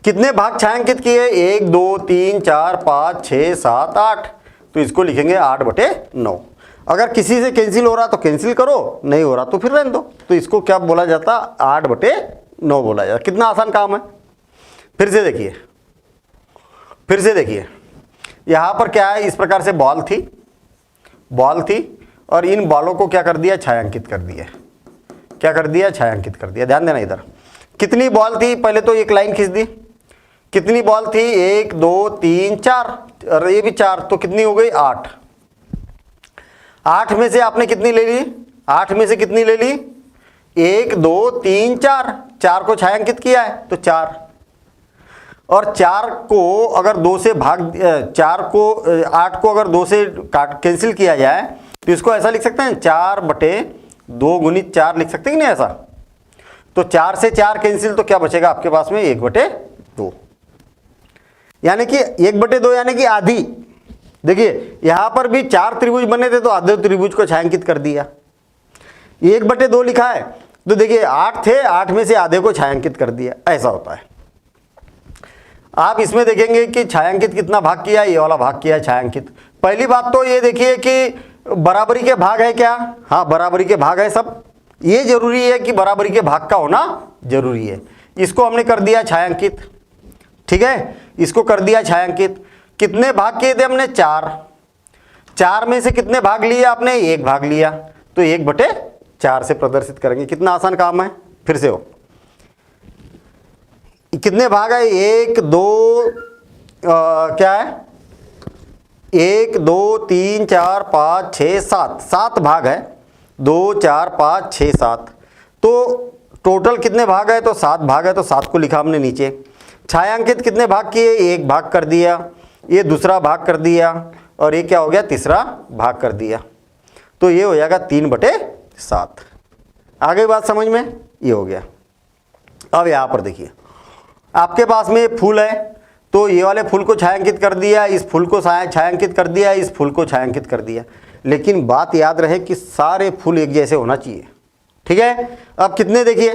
कितने भाग छायांकित किए? 1 2 3 4 5 6 7 8, तो इसको लिखेंगे 8/9। अगर किसी से कैंसिल हो रहा तो कैंसिल करो, नहीं हो रहा तो फिर रहने दो। तो इसको क्या बोला जाता? 8/9 बोला जाता। कितना आसान काम है। फिर से देखिए यहां पर क्या है? इस प्रकार से बॉल थी और इन बॉलों को क्या कर दिया? छायांकित कर दिया। क्या कर दिया? छायांकित कर दिया। ध्यान देना इधर। कितनी बॉल थी? पहले तो एक लाइन खींच दी। कितनी बॉल थी? 1 2 3 4, और ये भी 4, तो कितनी हो गई? 8। 8 में से आपने कितनी ले ली? 8 में से कितनी ले ली? 1 2 3 4, 4 को छायांकित किया है तो 4। और 4 को अगर 2 से भाग 8 को अगर 2 से कैंसिल किया जाए तो इसको ऐसा लिख सकते हैं 4/2 गुणित 4 लिख सकते हैं कि नहीं ऐसा। तो 4 से 4 कैंसिल, तो क्या बचेगा आपके पास में? 1/2, यानी कि 1/2 यानी कि आधी। देखिए यहां पर भी 4 त्रिभुज बने थे तो आधे त्रिभुज को छायांकित कर दिया। 1/2 लिखा है तो देखिए 8 थे, 8 में से आधे को छायांकित कर दिया, ऐसा होता है। आप इसमें देखेंगे कि छायांकित कितना भाग किया? ये वाला भाग किया है छायांकित। पहली बात तो ये देखिए कि बराबरी के भाग है क्या? हाँ बराबरी के भाग है सब। ये जरूरी है कि बराबरी के भाग का होना जरूरी है। इसको हमने कर दिया छायांकित। ठीक है, इसको कर दिया छायांकित। कितने भाग किए थे हमने? 4। 4 में से कितने भाग लिए आपने? 1 भाग लिया, तो 1/4 से प्रदर्शित करेंगे। कितना आसान काम है। फिर से हो, कितने भाग है? 1 2 क्या है? 1 2 3 4 5 6 7, 7 भाग है। 2 4 5 6 7, तो टोटल कितने भाग है? तो 7 भाग है, तो 7 को लिखा हमने नीचे। छायांकित कितने भाग किए? 1 भाग कर दिया, ये दूसरा भाग कर दिया, और ये क्या हो गया? तीसरा भाग कर दिया, तो ये हो जाएगा 3/7। आ गई बात समझ में? ये हो गया। अब यहाँ पर देखिए आपके पास में फूल है, तो ये वाले फूल को छायांकित कर दिया, इस फूल को छायांकित कर दिया, इस फूल को छायांकित कर दिया। लेकिन बात याद रहे कि सारे फूल एक जैसे होना चाहिए। ठीक है। अब कितने देखिए,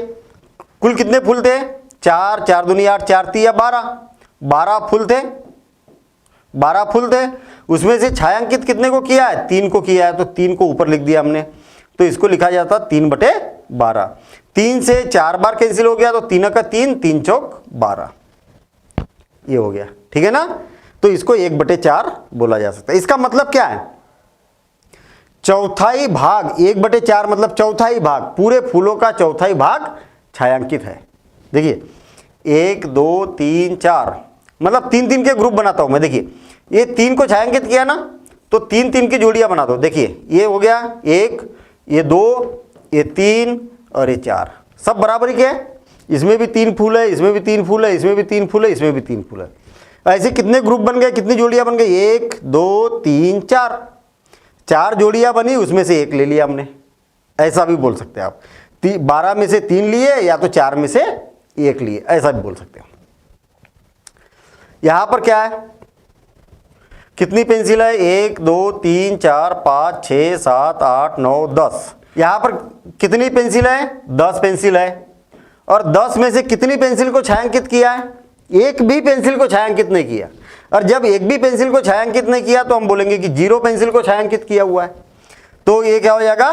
कुल कितने फूल थे? 4 4 दूनी 8, 4 3 12 फूल थे। 12 फूल थे। उसमें से छायांकित कितने को किया है? 3 को किया है, तो 3 को ऊपर लिख दिया हमने, तो इसको लिखा जाता 3/12। 3 से 4 बार कैंसिल हो गया, तो 3 का 3, 3 चौक 12, ये हो गया। ठीक है ना। तो इसको 1/4 बोला जा सकता है। इसका मतलब क्या है? चौथाई भाग, 1/4 मतलब चौथाई भाग, पूरे फूलों का चौथाई भाग छायांकित है। देखिए 1 2 3 4, मतलब 3 3 के ग्रुप बनाता हूं मैं। देखिए ये 3 को छायांकित किया ना, तो 3 3 की जोड़ियां बना दो। देखिए ये हो गया 1, ये 2, ये 3 और ये 4, सब बराबरी के हैं। इसमें भी 3 फूल है, इसमें भी 3 फूल है, इसमें भी 3 फूल है, इसमें भी 3 फूल है। ऐसे कितने ग्रुप बन गए, कितनी जोड़ियां बन गई, 1 2 3 4, 4 जोड़ियां बनी, उसमें से 1 ले लिया हमने। ऐसा भी बोल सकते हैं आप, 12 में से 3 लिए या तो 4 में से 1 लिए, ऐसा भी बोल सकते हैं। यहां पर क्या है, कितनी पेंसिल है, 1 2 3 4 5 6 7 8 9 10। यहां पर कितनी पेंसिल है, 10 पेंसिल है। और 10 में से कितनी पेंसिल को छायांकित किया है, एक भी पेंसिल को छायांकित नहीं किया। और जब एक भी पेंसिल को छायांकित नहीं किया तो हम बोलेंगे कि 0 पेंसिल को छायांकित किया हुआ है। तो ये क्या हो जाएगा,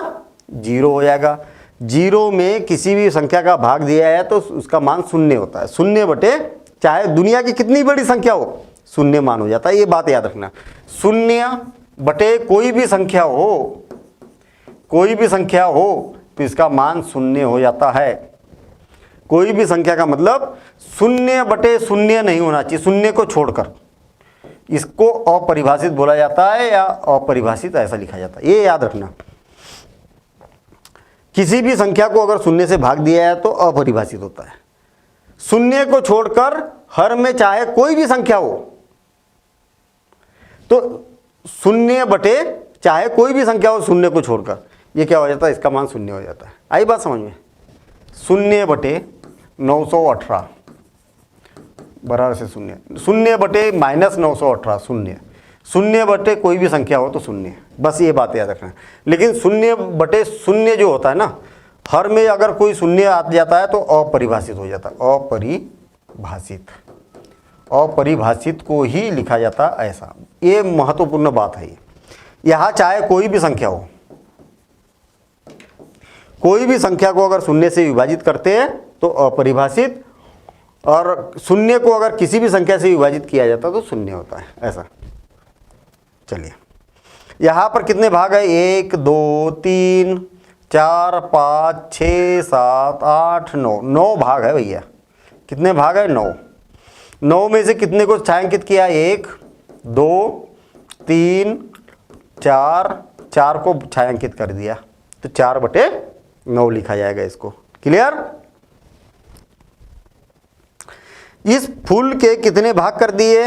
0 हो जाएगा। 0 में किसी भी संख्या का भाग दिया है तो उसका मान 0 होता है। 0 बटे चाहे दुनिया की कितनी बड़ी संख्या हो, 0 मान हो जाता है। ये बात याद रखना, 0 बटे कोई भी संख्या हो, कोई भी संख्या हो तो इसका मान 0 हो जाता है। कोई भी संख्या का मतलब 0 बटे 0 नहीं होना चाहिए, 0 को छोड़कर। इसको अपरिभाषित बोला जाता है या अपरिभाषित ऐसा लिखा जाता है, ये याद रखना। किसी भी संख्या को अगर 0 से भाग दिया है तो अपरिभाषित होता है। 0 को छोड़कर हर में चाहे कोई भी संख्या हो तो 0 बटे चाहे कोई भी संख्या हो 0 को छोड़कर, ये क्या हो जाता है, इसका मान 0 हो जाता है। आई बात समझ में, 0 बटे 918 बराबर से 0, 0 बटे -918 0, 0 बटे कोई भी संख्या हो तो 0, बस ये बात याद रखना है। लेकिन 0 बटे 0 जो होता है ना, हर में अगर कोई 0 आ जाता है तो अपरिभाषित हो जाता है। अपरिभाषित, अपरिभाषित को ही लिखा जाता है ऐसा। ये महत्वपूर्ण बात है। यहाँ चाहे कोई भी संख्या हो, कोई भी संख्या को अगर 0 से विभाजित करते हैं तो अपरिभाषित, और 0 को अगर किसी भी संख्या से विभाजित किया जाता तो 0 होता है ऐसा। चलिए यहाँ पर कितने भाग है, 1 2 3 4 5 6 7 8 9, 9 भाग है भैया। कितने भाग है, 9। 9 में से कितने को छायांकित किया, 1 2 3 4, 4 को छायांकित कर दिया तो 4 बटे 9 लिखा जाएगा इसको। क्लियर। इस फूल के कितने भाग कर दिए,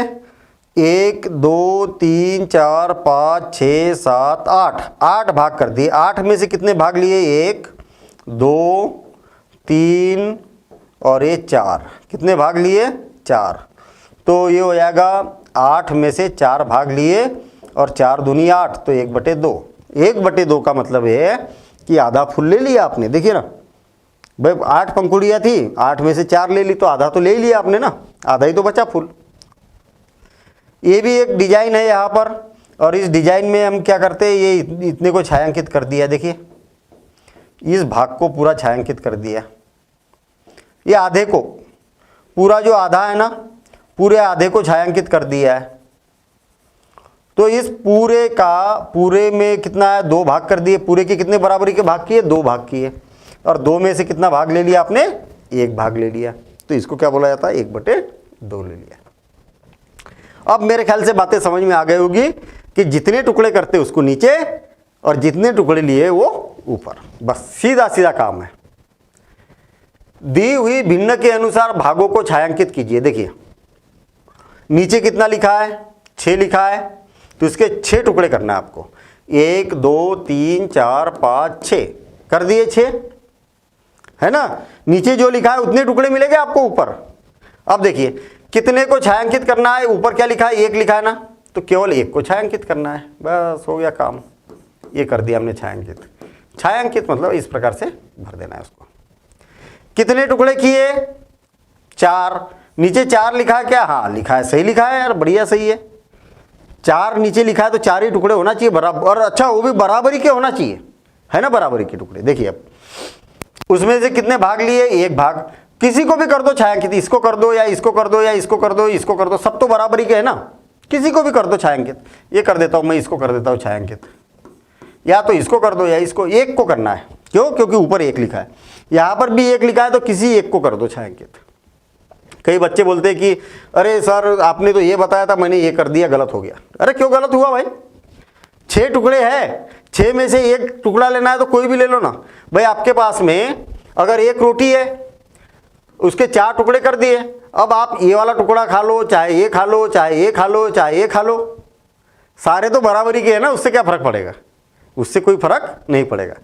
1 2 3 4 5 6 7 8, 8 भाग कर दिए। 8 में से कितने भाग लिए, 1 2 3 और ये 4, कितने भाग लिए, 4। तो ये हो जाएगा 8 में से 4 भाग लिए और 4 दूनी 8, तो 1/2। 1/2 का मतलब है कि आधा फूल ले लिया आपने। देखिए ना भाई, 8 पंखुड़ियाँ थी, 8 में से 4 ले ली तो आधा तो ले ही लिया आपने ना, आधा ही तो बचा फूल। ये भी एक डिजाइन है यहाँ पर, और इस डिजाइन में हम क्या करते हैं, ये इतने को छायांकित कर दिया। देखिए इस भाग को पूरा छायांकित कर दिया, ये आधे को, पूरा जो आधा है ना, पूरे आधे को छायांकित कर दिया है। तो इस पूरे का, पूरे में कितना है, 2 भाग कर दिए। पूरे के कितने बराबरी के भाग किए, 2 भाग किए, और 2 में से कितना भाग ले लिया आपने, 1 भाग ले लिया। तो इसको क्या बोला जाता है, 1/2 ले लिया। अब मेरे ख्याल से बातें समझ में आ गई होगी कि जितने टुकड़े करते उसको नीचे और जितने टुकड़े लिए वो ऊपर, बस सीधा सीधा काम है। दी हुई भिन्न के अनुसार भागों को छायांकित कीजिए। देखिए नीचे कितना लिखा है, 6 लिखा है, तो इसके 6 टुकड़े करना है आपको। 1 2 3 4 5 6 कर दिए, 6 है ना। नीचे जो लिखा है उतने टुकड़े मिलेंगे आपको ऊपर। अब देखिए कितने को छायांकित करना है, ऊपर क्या लिखा है, 1 लिखा है ना, तो केवल 1 को छायांकित करना है, बस हो गया काम। ये कर दिया हमने छायांकित। छायांकित मतलब इस प्रकार से भर देना है उसको। कितने टुकड़े किए, 4। नीचे 4 लिखा है क्या, हाँ लिखा है, सही लिखा है यार, बढ़िया सही है। 4 नीचे लिखा है तो 4 ही टुकड़े होना चाहिए बराबर, और अच्छा वो भी बराबरी के होना चाहिए, है ना, बराबरी के टुकड़े। देखिए अब उसमें से कितने भाग लिए, 1 भाग। किसी को भी कर दो छायांकित, इसको कर दो या इसको कर दो या इसको कर दो, इसको कर दो, सब तो बराबरी के है ना, किसी को भी कर दो छायांकित। ये कर देता हूँ मैं, इसको कर देता हूँ छायांकित, या तो इसको कर दो या इसको, 1 को करना है। क्यों, क्योंकि ऊपर 1 लिखा है, यहाँ पर भी 1 लिखा है तो किसी 1 को कर दो छायांकित। कई बच्चे बोलते हैं कि अरे सर आपने तो ये बताया था, मैंने ये कर दिया, गलत हो गया। अरे क्यों गलत हुआ भाई? 6 टुकड़े हैं, 6 में से एक टुकड़ा लेना है तो कोई भी ले लो ना भाई। आपके पास में अगर एक रोटी है, उसके 4 टुकड़े कर दिए, अब आप ये वाला टुकड़ा खा लो, चाहे ये खा लो, चाहे ये खा लो, चाहे ये खा लो, सारे तो बराबरी के हैं ना, उससे क्या फर्क पड़ेगा? उससे कोई फर्क नहीं पड़ेगा।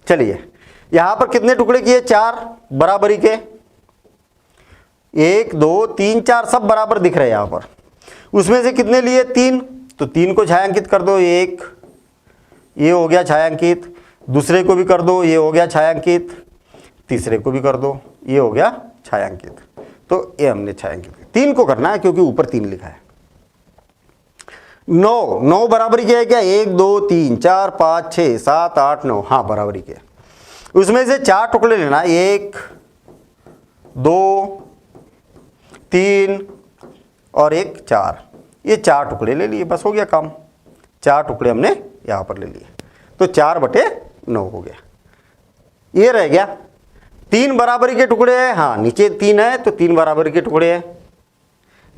चलिए यहां पर कितने टुकड़े किए? 4 बराबरी के, 1 2 3 4 सब बराबर दिख रहे हैं यहां पर। उसमें से कितने लिए? 3, तो 3 को छायांकित कर दो, 1 ये हो गया छायांकित, दूसरे को भी कर दो, ये हो गया छायांकित, तीसरे को भी कर दो, ये हो गया छायांकित। तो ये हमने छायांकित, 3 को करना है क्योंकि ऊपर 3 लिखा है। 9 बराबरी के है क्या? 1 2 3 4 5 6 7 8 9, हाँ बराबरी के। उसमें से 4 टुकड़े लेना, 1 2 3 और 1 4, ये 4 टुकड़े ले लिए, बस हो गया काम। 4 टुकड़े हमने यहां पर ले लिए, तो 4/9 हो गया। ये रह गया 3 बराबरी के टुकड़े हैं, हाँ नीचे 3 है तो 3 बराबरी के टुकड़े हैं।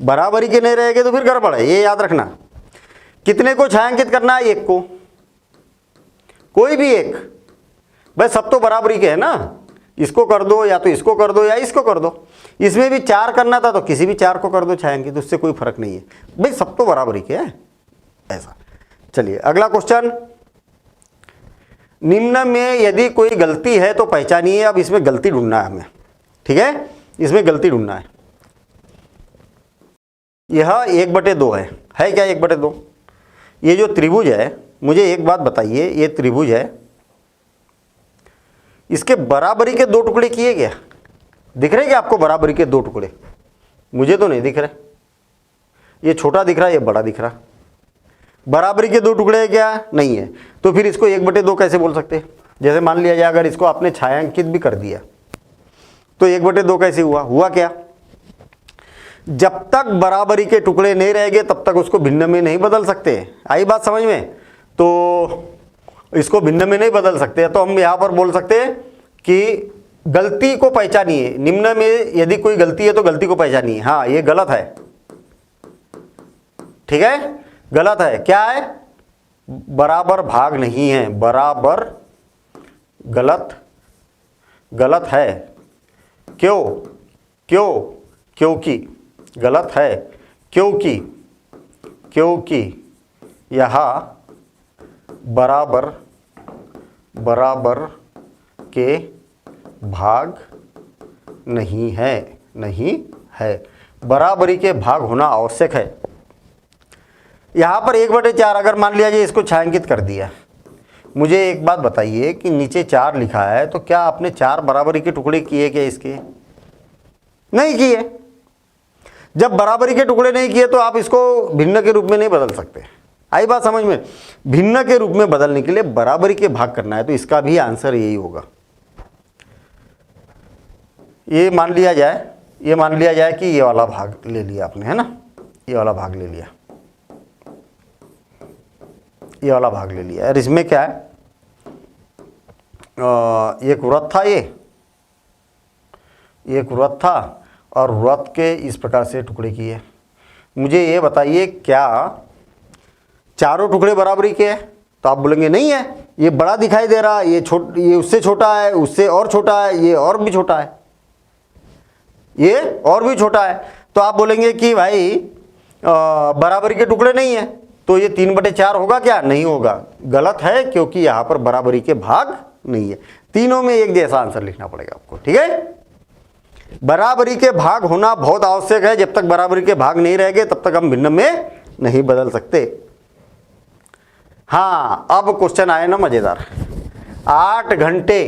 बराबरी के नहीं रहेंगे तो फिर गड़बड़ है, ये याद रखना। कितने को छायांकित करना है? 1 को, कोई भी एक, भाई सब तो बराबरी के है ना, इसको कर दो या तो इसको कर दो या इसको कर दो। इसमें भी 4 करना था तो किसी भी 4 को कर दो छायांकित, उससे कोई फर्क नहीं है भाई, सब तो बराबरी के हैं ऐसा। चलिए अगला क्वेश्चन, निम्न में यदि कोई गलती है तो पहचानिए। अब इसमें गलती ढूंढना है हमें, ठीक है, इसमें गलती ढूंढना है। यह 1/2 है क्या? 1/2। ये जो त्रिभुज है, मुझे एक बात बताइए, ये त्रिभुज है, इसके बराबरी के 2 टुकड़े किए क्या? दिख रहे क्या आपको बराबरी के 2 टुकड़े? मुझे तो नहीं दिख रहे, ये छोटा दिख रहा है, ये बड़ा दिख रहा। बराबरी के 2 टुकड़े है क्या? नहीं है, तो फिर इसको 1/2 कैसे बोल सकते हैं? जैसे मान लिया जाए अगर इसको आपने छायांकित भी कर दिया तो 1/2 कैसे हुआ? हुआ क्या? जब तक बराबरी के टुकड़े नहीं रहेंगे तब तक उसको भिन्न में नहीं बदल सकते। आई बात समझ में? तो इसको भिन्न में नहीं बदल सकते, तो हम यहां पर बोल सकते हैं कि गलती को पहचानिए। निम्न में यदि कोई गलती है तो गलती को पहचानिए। हाँ ये गलत है, ठीक है, गलत है। क्या है? बराबर भाग नहीं है, बराबर गलत, गलत है। क्यों? क्यों? क्योंकि गलत है, क्योंकि यहाँ बराबर के भाग नहीं है। बराबरी के भाग होना आवश्यक है। यहाँ पर 1/4 अगर मान लिया जाए इसको छायांकित कर दिया, मुझे एक बात बताइए कि नीचे 4 लिखा है तो क्या आपने 4 बराबरी के टुकड़े किए क्या? इसके नहीं किए। जब बराबरी के टुकड़े नहीं किए तो आप इसको भिन्न के रूप में नहीं बदल सकते। आई बात समझ में? भिन्न के रूप में बदलने के लिए बराबरी के भाग करना है, तो इसका भी आंसर यही होगा। ये मान लिया जाए कि ये वाला भाग ले लिया आपने, है ना, ये वाला भाग ले लिया, ये वाला भाग ले लिया। और इसमें क्या है, एक वृत्त था, ये एक वृत्त था और वृत्त के इस प्रकार से टुकड़े किए। मुझे ये बताइए क्या चारों टुकड़े बराबरी के हैं? तो आप बोलेंगे नहीं है, ये बड़ा दिखाई दे रहा है, ये उससे छोटा है, उससे और छोटा है, ये और भी छोटा है, ये और भी छोटा है। तो आप बोलेंगे कि भाई बराबरी के टुकड़े नहीं है, तो ये 3/4 होगा क्या? नहीं होगा, गलत है, क्योंकि यहाँ पर बराबरी के भाग नहीं है। तीनों में एक जैसा आंसर लिखना पड़ेगा आपको, ठीक है। बराबरी के भाग होना बहुत आवश्यक है। जब तक बराबरी के भाग नहीं रहेंगे तब तक हम भिन्न में नहीं बदल सकते। हाँ अब क्वेश्चन आए ना मजेदार। 8 घंटे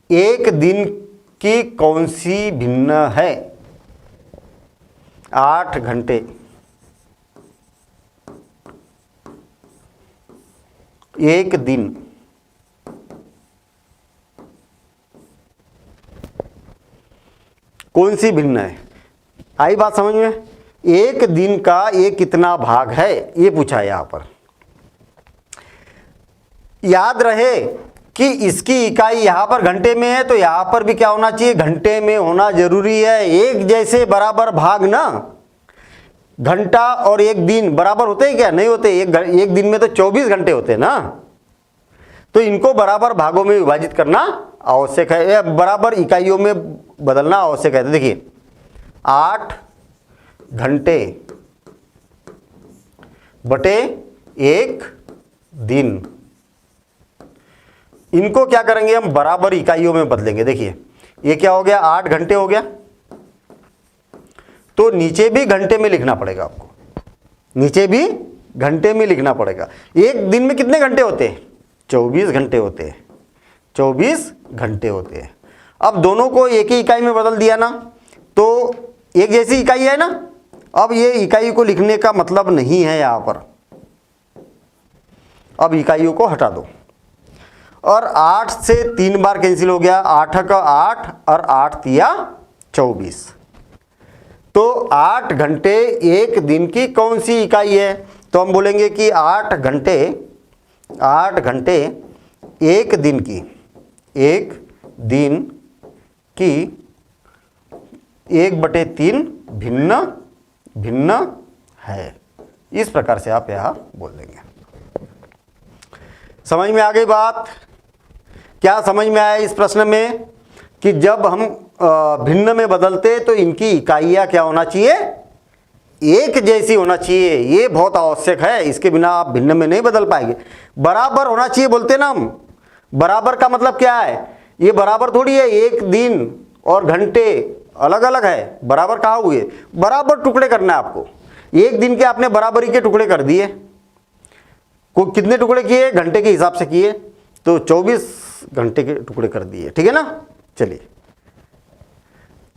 एक दिन की कौन सी भिन्न है? 8 घंटे एक दिन कौन सी भिन्न है? आई बात समझ में? एक दिन का ये कितना भाग है, ये पूछा है यहां पर। याद रहे कि इसकी इकाई यहाँ पर घंटे में है तो यहाँ पर भी क्या होना चाहिए, घंटे में होना जरूरी है। एक जैसे बराबर भाग ना, घंटा और एक दिन बराबर होते हैं क्या, नहीं होते। एक दिन में तो 24 घंटे होते हैं ना, तो इनको बराबर भागों में विभाजित करना आवश्यक है, या बराबर इकाइयों में बदलना आवश्यक है। तो देखिए 8 घंटे बटे 1 दिन, इनको क्या करेंगे हम, बराबर इकाइयों में बदलेंगे। देखिए ये क्या हो गया, 8 घंटे हो गया, तो नीचे भी घंटे में लिखना पड़ेगा आपको, नीचे भी घंटे में लिखना पड़ेगा। एक दिन में कितने घंटे होते हैं, 24 घंटे होते हैं, 24 घंटे होते हैं। अब दोनों को एक ही इकाई में बदल दिया ना, तो एक जैसी इकाई है ना। अब ये इकाई को लिखने का मतलब नहीं है यहां पर, अब इकाइयों को हटा दो, और 8 से 3 बार कैंसिल हो गया, 8 का 8 और 8 तिया 24, तो 8 घंटे एक दिन की कौन सी इकाई है, तो हम बोलेंगे कि 8 घंटे एक दिन की 1/3 भिन्न है। इस प्रकार से आप यहां बोल देंगे। समझ में आ गई बात? क्या समझ में आया इस प्रश्न में कि जब हम भिन्न में बदलते तो इनकी इकाइयां क्या होना चाहिए, एक जैसी होना चाहिए। ये बहुत आवश्यक है, इसके बिना आप भिन्न में नहीं बदल पाएंगे। बराबर होना चाहिए बोलते ना हम, बराबर का मतलब क्या है, ये बराबर थोड़ी है, एक दिन और घंटे अलग अलग है। बराबर कहाँ हुए, बराबर टुकड़े करना है आपको। एक दिन के आपने बराबरी के टुकड़े कर दिए, को कितने टुकड़े किए, घंटे के हिसाब से किए, तो 24 घंटे के टुकड़े कर दिए, ठीक है ना। चलिए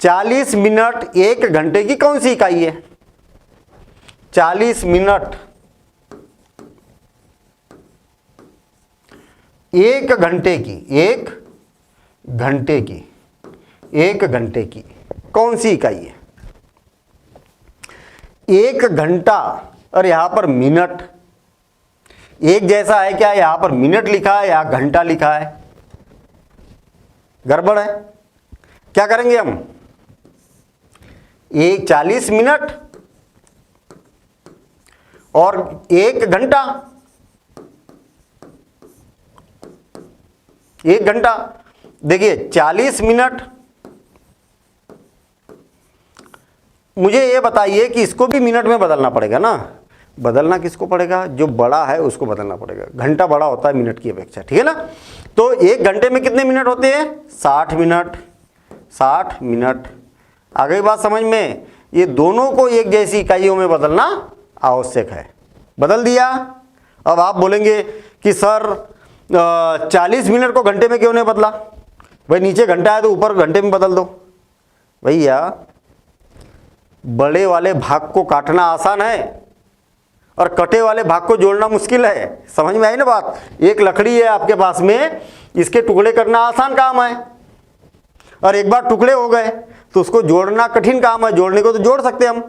40 मिनट एक घंटे की कौन सी इकाई है, 40 मिनट एक घंटे की कौन सी इकाई है, 1 घंटा, और यहां पर मिनट एक जैसा है क्या, यहां पर मिनट लिखा है या घंटा लिखा है, गड़बड़ है। क्या करेंगे हम, 40 मिनट और 1 घंटा, 1 घंटा। देखिए 40 मिनट, मुझे ये बताइए कि इसको भी मिनट में बदलना पड़ेगा ना। बदलना किसको पड़ेगा, जो बड़ा है उसको बदलना पड़ेगा। घंटा बड़ा होता है मिनट की अपेक्षा, ठीक है ना। तो 1 घंटे में कितने मिनट होते हैं, 60 मिनट, 60 मिनट। आ गई बात समझ में। ये दोनों को एक जैसी इकाइयों में बदलना आवश्यक है। बदल दिया। अब आप बोलेंगे कि सर 40 मिनट को घंटे में क्यों नहीं बदला, भाई नीचे घंटा है तो ऊपर घंटे में बदल दो। भैया बड़े वाले भाग को काटना आसान है और कटे वाले भाग को जोड़ना मुश्किल है। समझ में आई ना बात। एक लकड़ी है आपके पास में, इसके टुकड़े करना आसान काम है, और एक बार टुकड़े हो गए तो उसको जोड़ना कठिन काम है। जोड़ने को तो जोड़ सकते हम,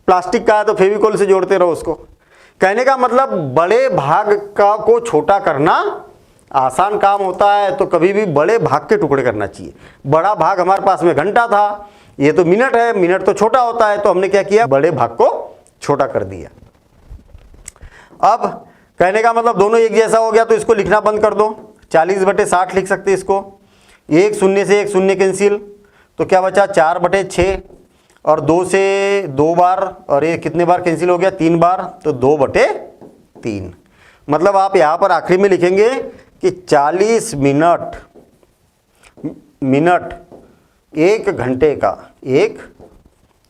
प्लास्टिक का है तो फेविकोल से जोड़ते रहो उसको। कहने का मतलब बड़े भाग का को छोटा करना आसान काम होता है, तो कभी भी बड़े भाग के टुकड़े करना चाहिए। बड़ा भाग हमारे पास में घंटा था, ये तो मिनट है, मिनट तो छोटा होता है, तो हमने क्या किया, बड़े भाग को छोटा कर दिया। अब कहने का मतलब दोनों एक जैसा हो गया तो इसको लिखना बंद कर दो। 40/60 लिख सकते इसको। 1 शून्य से 1 शून्य कैंसिल, तो क्या बचा 4/6, और 2 से 2 बार, और ये कितने बार कैंसिल हो गया, 3 बार, तो 2/3। मतलब आप यहाँ पर आखिरी में लिखेंगे कि 40 मिनट 1 घंटे का, 1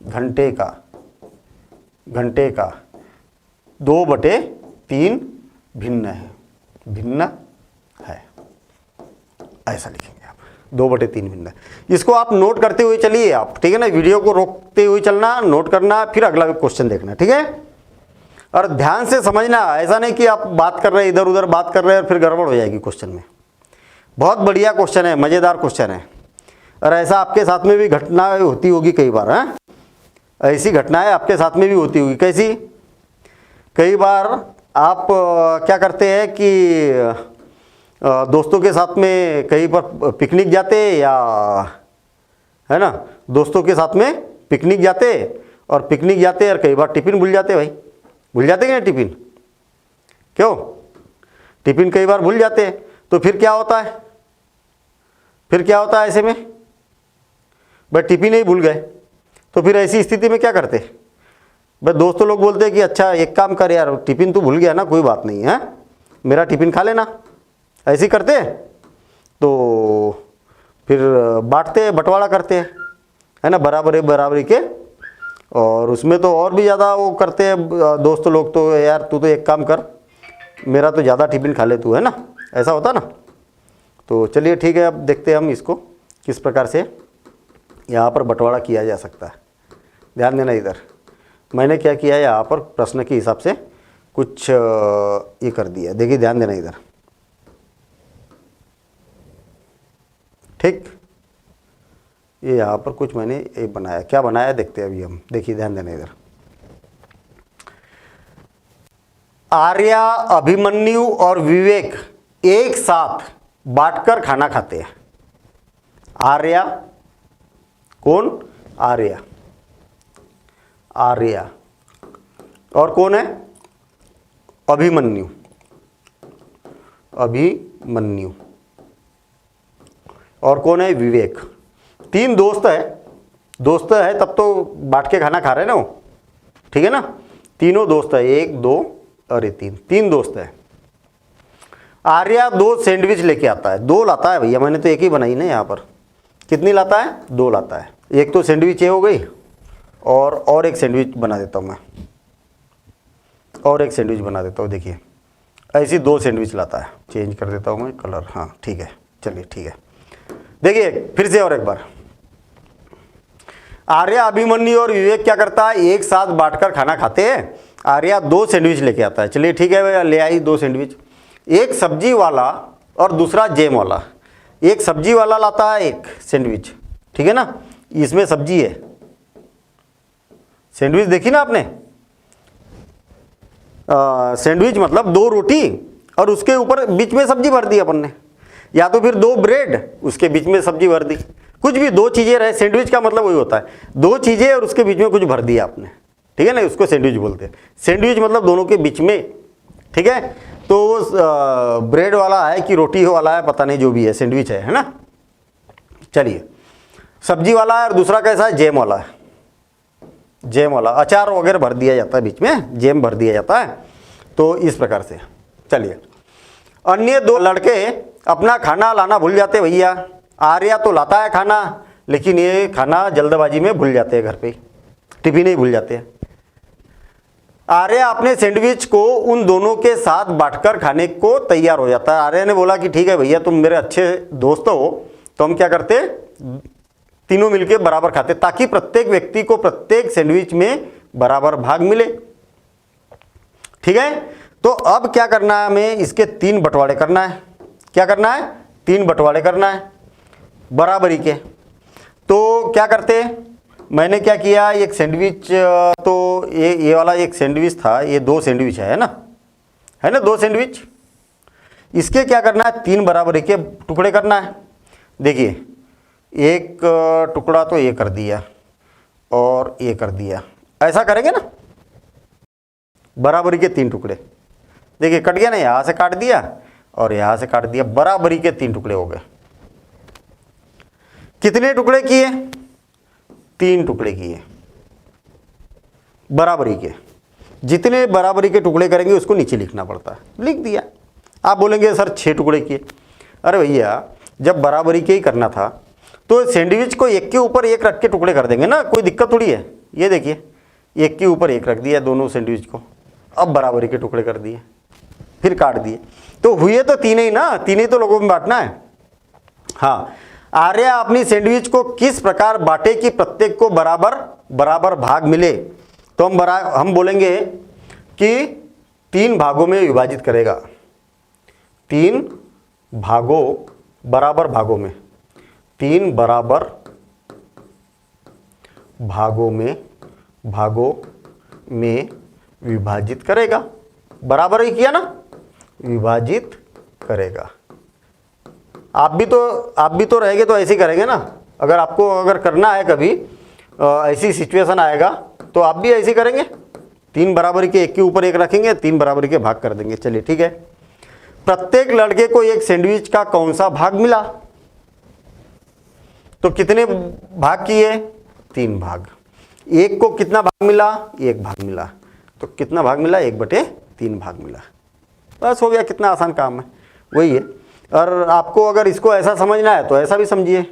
घंटे का 2/3 भिन्न है, ऐसा लिखेंगे आप। 2/3 भिन्न है। इसको आप नोट करते हुए चलिए आप, ठीक है ना। वीडियो को रोकते हुए चलना, नोट करना, फिर अगला क्वेश्चन देखना, ठीक है। और ध्यान से समझना, ऐसा नहीं कि आप बात कर रहे हैं, इधर उधर बात कर रहे हैं और फिर गड़बड़ हो जाएगी क्वेश्चन में। बहुत बढ़िया क्वेश्चन है, मज़ेदार क्वेश्चन है, और ऐसा आपके साथ में भी घटना होती होगी कई बार। है ऐसी घटनाएं आपके साथ में भी होती होगी। कैसी, कई बार आप क्या करते हैं कि दोस्तों के साथ में कहीं पर पिकनिक जाते या, है ना, दोस्तों के साथ में पिकनिक जाते, और पिकनिक जाते और कई बार टिफिन भूल जाते भाई, भूल जाते कि नहीं टिफिन, क्यों, टिफिन कई बार भूल जाते हैं, तो फिर क्या होता है, फिर क्या होता है ऐसे में, भाई टिफिन ही भूल गए, तो फिर ऐसी स्थिति में क्या करते, भाई दोस्तों लोग बोलते हैं कि अच्छा एक काम कर यार, टिफिन तो भूल गया ना, कोई बात नहीं है, मेरा टिफिन खा लेना, ऐसे ही करते हैं, तो फिर बांटते, बंटवारा करते हैं, है ना, बराबरी बराबरी के, और उसमें तो और भी ज़्यादा वो करते हैं दोस्त लोग, तो यार तू तो एक काम कर, मेरा तो ज़्यादा टिफिन खा ले तू, है ना, ऐसा होता ना। तो चलिए ठीक है, अब देखते हैं हम इसको किस प्रकार से यहाँ पर बंटवारा किया जा सकता है। ध्यान देना, इधर मैंने क्या किया है, यहाँ पर प्रश्न के हिसाब से कुछ ये कर दिया, देखिए ध्यान देना इधर, ठीक, ये यहाँ पर कुछ मैंने ये बनाया, क्या बनाया देखते हैं अभी हम, देखिए ध्यान देना इधर। आर्या, अभिमन्यु और विवेक एक साथ बांटकर खाना खाते हैं। आर्या, कौन, आर्या, आर्या, और कौन है, अभिमन्यु, अभिमन्यु, और कौन है, विवेक। तीन दोस्त है, दोस्त है तब तो बांट के खाना खा रहे हैं ना वो, ठीक है ना, तीनों दोस्त है, एक दो और ये तीन, तीन दोस्त है। आर्या दो सैंडविच लेके आता है, दो लाता है भैया, मैंने तो एक ही बनाई ना यहाँ पर, कितनी लाता है, दो लाता है, एक तो सैंडविच ये हो गई, और एक सैंडविच बना देता हूँ मैं, और एक सैंडविच बना देता हूँ, देखिए ऐसी दो सैंडविच लाता है, चेंज कर देता हूँ मैं कलर, हाँ ठीक है, चलिए ठीक है, देखिए फिर से और एक बार। आर्या, अभिमन्यु और विवेक क्या करता है, एक साथ बांटकर खाना खाते हैं। आर्या दो सैंडविच लेके आता है, चलिए ठीक है भैया, ले आई दो सैंडविच, एक सब्जी वाला और दूसरा जैम वाला। एक सब्जी वाला लाता है एक सैंडविच, ठीक है ना, इसमें सब्जी है, सैंडविच देखी ना आपने, सैंडविच मतलब दो रोटी और उसके ऊपर बीच में सब्जी भर दी अपन ने, या तो फिर दो ब्रेड उसके बीच में सब्जी भर दी, कुछ भी दो चीजें रहे, सैंडविच का मतलब वही होता है, दो चीजें और उसके बीच में कुछ भर दिया आपने, ठीक है ना, उसको सैंडविच बोलते हैं। सैंडविच मतलब दोनों के बीच में, ठीक है, तो ब्रेड वाला है कि रोटी वाला है पता नहीं, जो भी है सैंडविच है ना। चलिए, सब्जी वाला है और दूसरा कैसा है, जैम वाला है, जैम वाला, अचार वगैरह भर दिया जाता है बीच में, जैम भर दिया जाता है, तो इस प्रकार से। चलिए, अन्य दो लड़के अपना खाना लाना भूल जाते भैया। आर्या तो लाता है खाना, लेकिन ये खाना जल्दबाजी में भूल जाते हैं, घर पे टिफिन ही भूल जाते हैं। आर्या अपने सैंडविच को उन दोनों के साथ बांटकर खाने को तैयार हो जाता है। आर्या ने बोला कि ठीक है भैया, तुम मेरे अच्छे दोस्त हो, तो हम क्या करते, तीनों मिलके बराबर खाते, ताकि प्रत्येक व्यक्ति को प्रत्येक सैंडविच में बराबर भाग मिले, ठीक है। तो अब क्या करना है, हमें इसके तीन बंटवारे करना है। क्या करना है, तीन बंटवारे करना है बराबरी के। तो क्या करते, मैंने क्या किया, एक सैंडविच, तो ये वाला एक सैंडविच था, ये दो सैंडविच है ना, है ना, दो सैंडविच, इसके क्या करना है, तीन बराबरी के टुकड़े करना है। देखिए, एक टुकड़ा तो ये कर दिया और ये कर दिया, ऐसा करेंगे ना, बराबरी के तीन टुकड़े, देखिए कट गया ना, यहाँ से काट दिया और यहाँ से काट दिया, बराबरी के तीन टुकड़े हो गए। कितने टुकड़े किए, तीन टुकड़े किए बराबरी के। जितने बराबरी के टुकड़े करेंगे उसको नीचे लिखना पड़ता है, लिख दिया। आप बोलेंगे सर 6 टुकड़े किए, अरे भैया जब बराबरी के ही करना था तो सैंडविच को एक के ऊपर एक रख के टुकड़े कर देंगे ना, कोई दिक्कत थोड़ी है। ये देखिए, एक के ऊपर एक रख दिया दोनों सैंडविच को, अब बराबरी के टुकड़े कर दिए, फिर काट दिए, तो हुए तो तीन ही ना, तीन ही तो लोगों में बांटना है। हाँ, आर्या अपनी सैंडविच को किस प्रकार बांटे कि प्रत्येक को बराबर बराबर भाग मिले, तो हम बोलेंगे कि 3 भागों में विभाजित करेगा, 3 भागों बराबर भागों में, 3 बराबर भागों में विभाजित करेगा। बराबर ही किया ना, विभाजित करेगा, आप भी तो रहेंगे तो ऐसे ही करेंगे ना। अगर आपको अगर करना है कभी ऐसी सिचुएशन आएगा तो आप भी ऐसे ही करेंगे, 3 बराबरी के एक के ऊपर एक रखेंगे, 3 बराबरी के भाग कर देंगे। चलिए ठीक है। प्रत्येक लड़के को एक सैंडविच का कौन सा भाग मिला? तो कितने भाग किए? 3 भाग। एक को कितना भाग मिला? 1 भाग मिला। तो कितना भाग मिला? 1/3 भाग मिला। बस हो गया, कितना आसान काम है, वही है। और आपको अगर इसको ऐसा समझना है तो ऐसा भी समझिए,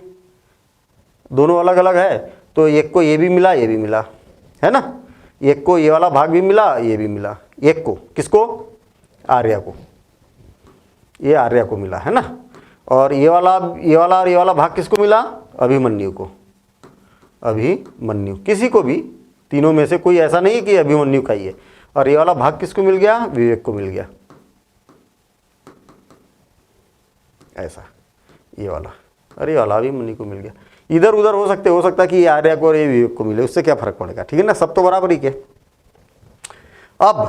दोनों अलग अलग है तो एक को ये भी मिला, ये भी मिला, है ना। एक को ये वाला भाग भी मिला, ये भी मिला। एक को किसको? आर्या को, ये आर्या को मिला, है ना। और ये वाला और ये वाला भाग किसको मिला? अभिमन्यु को। अभिमन्यु, किसी को भी, तीनों में से कोई ऐसा नहीं कि अभिमन्यु का ही है। और ये वाला भाग किसको मिल गया? विवेक को मिल गया, ऐसा। ये वाला और ये वाला अभिमन्यु को मिल गया। इधर उधर हो सकता है कि ये आर्या को और ये विवेक को मिले, उससे क्या फर्क पड़ेगा, ठीक है ना, सब तो बराबर ही के। अब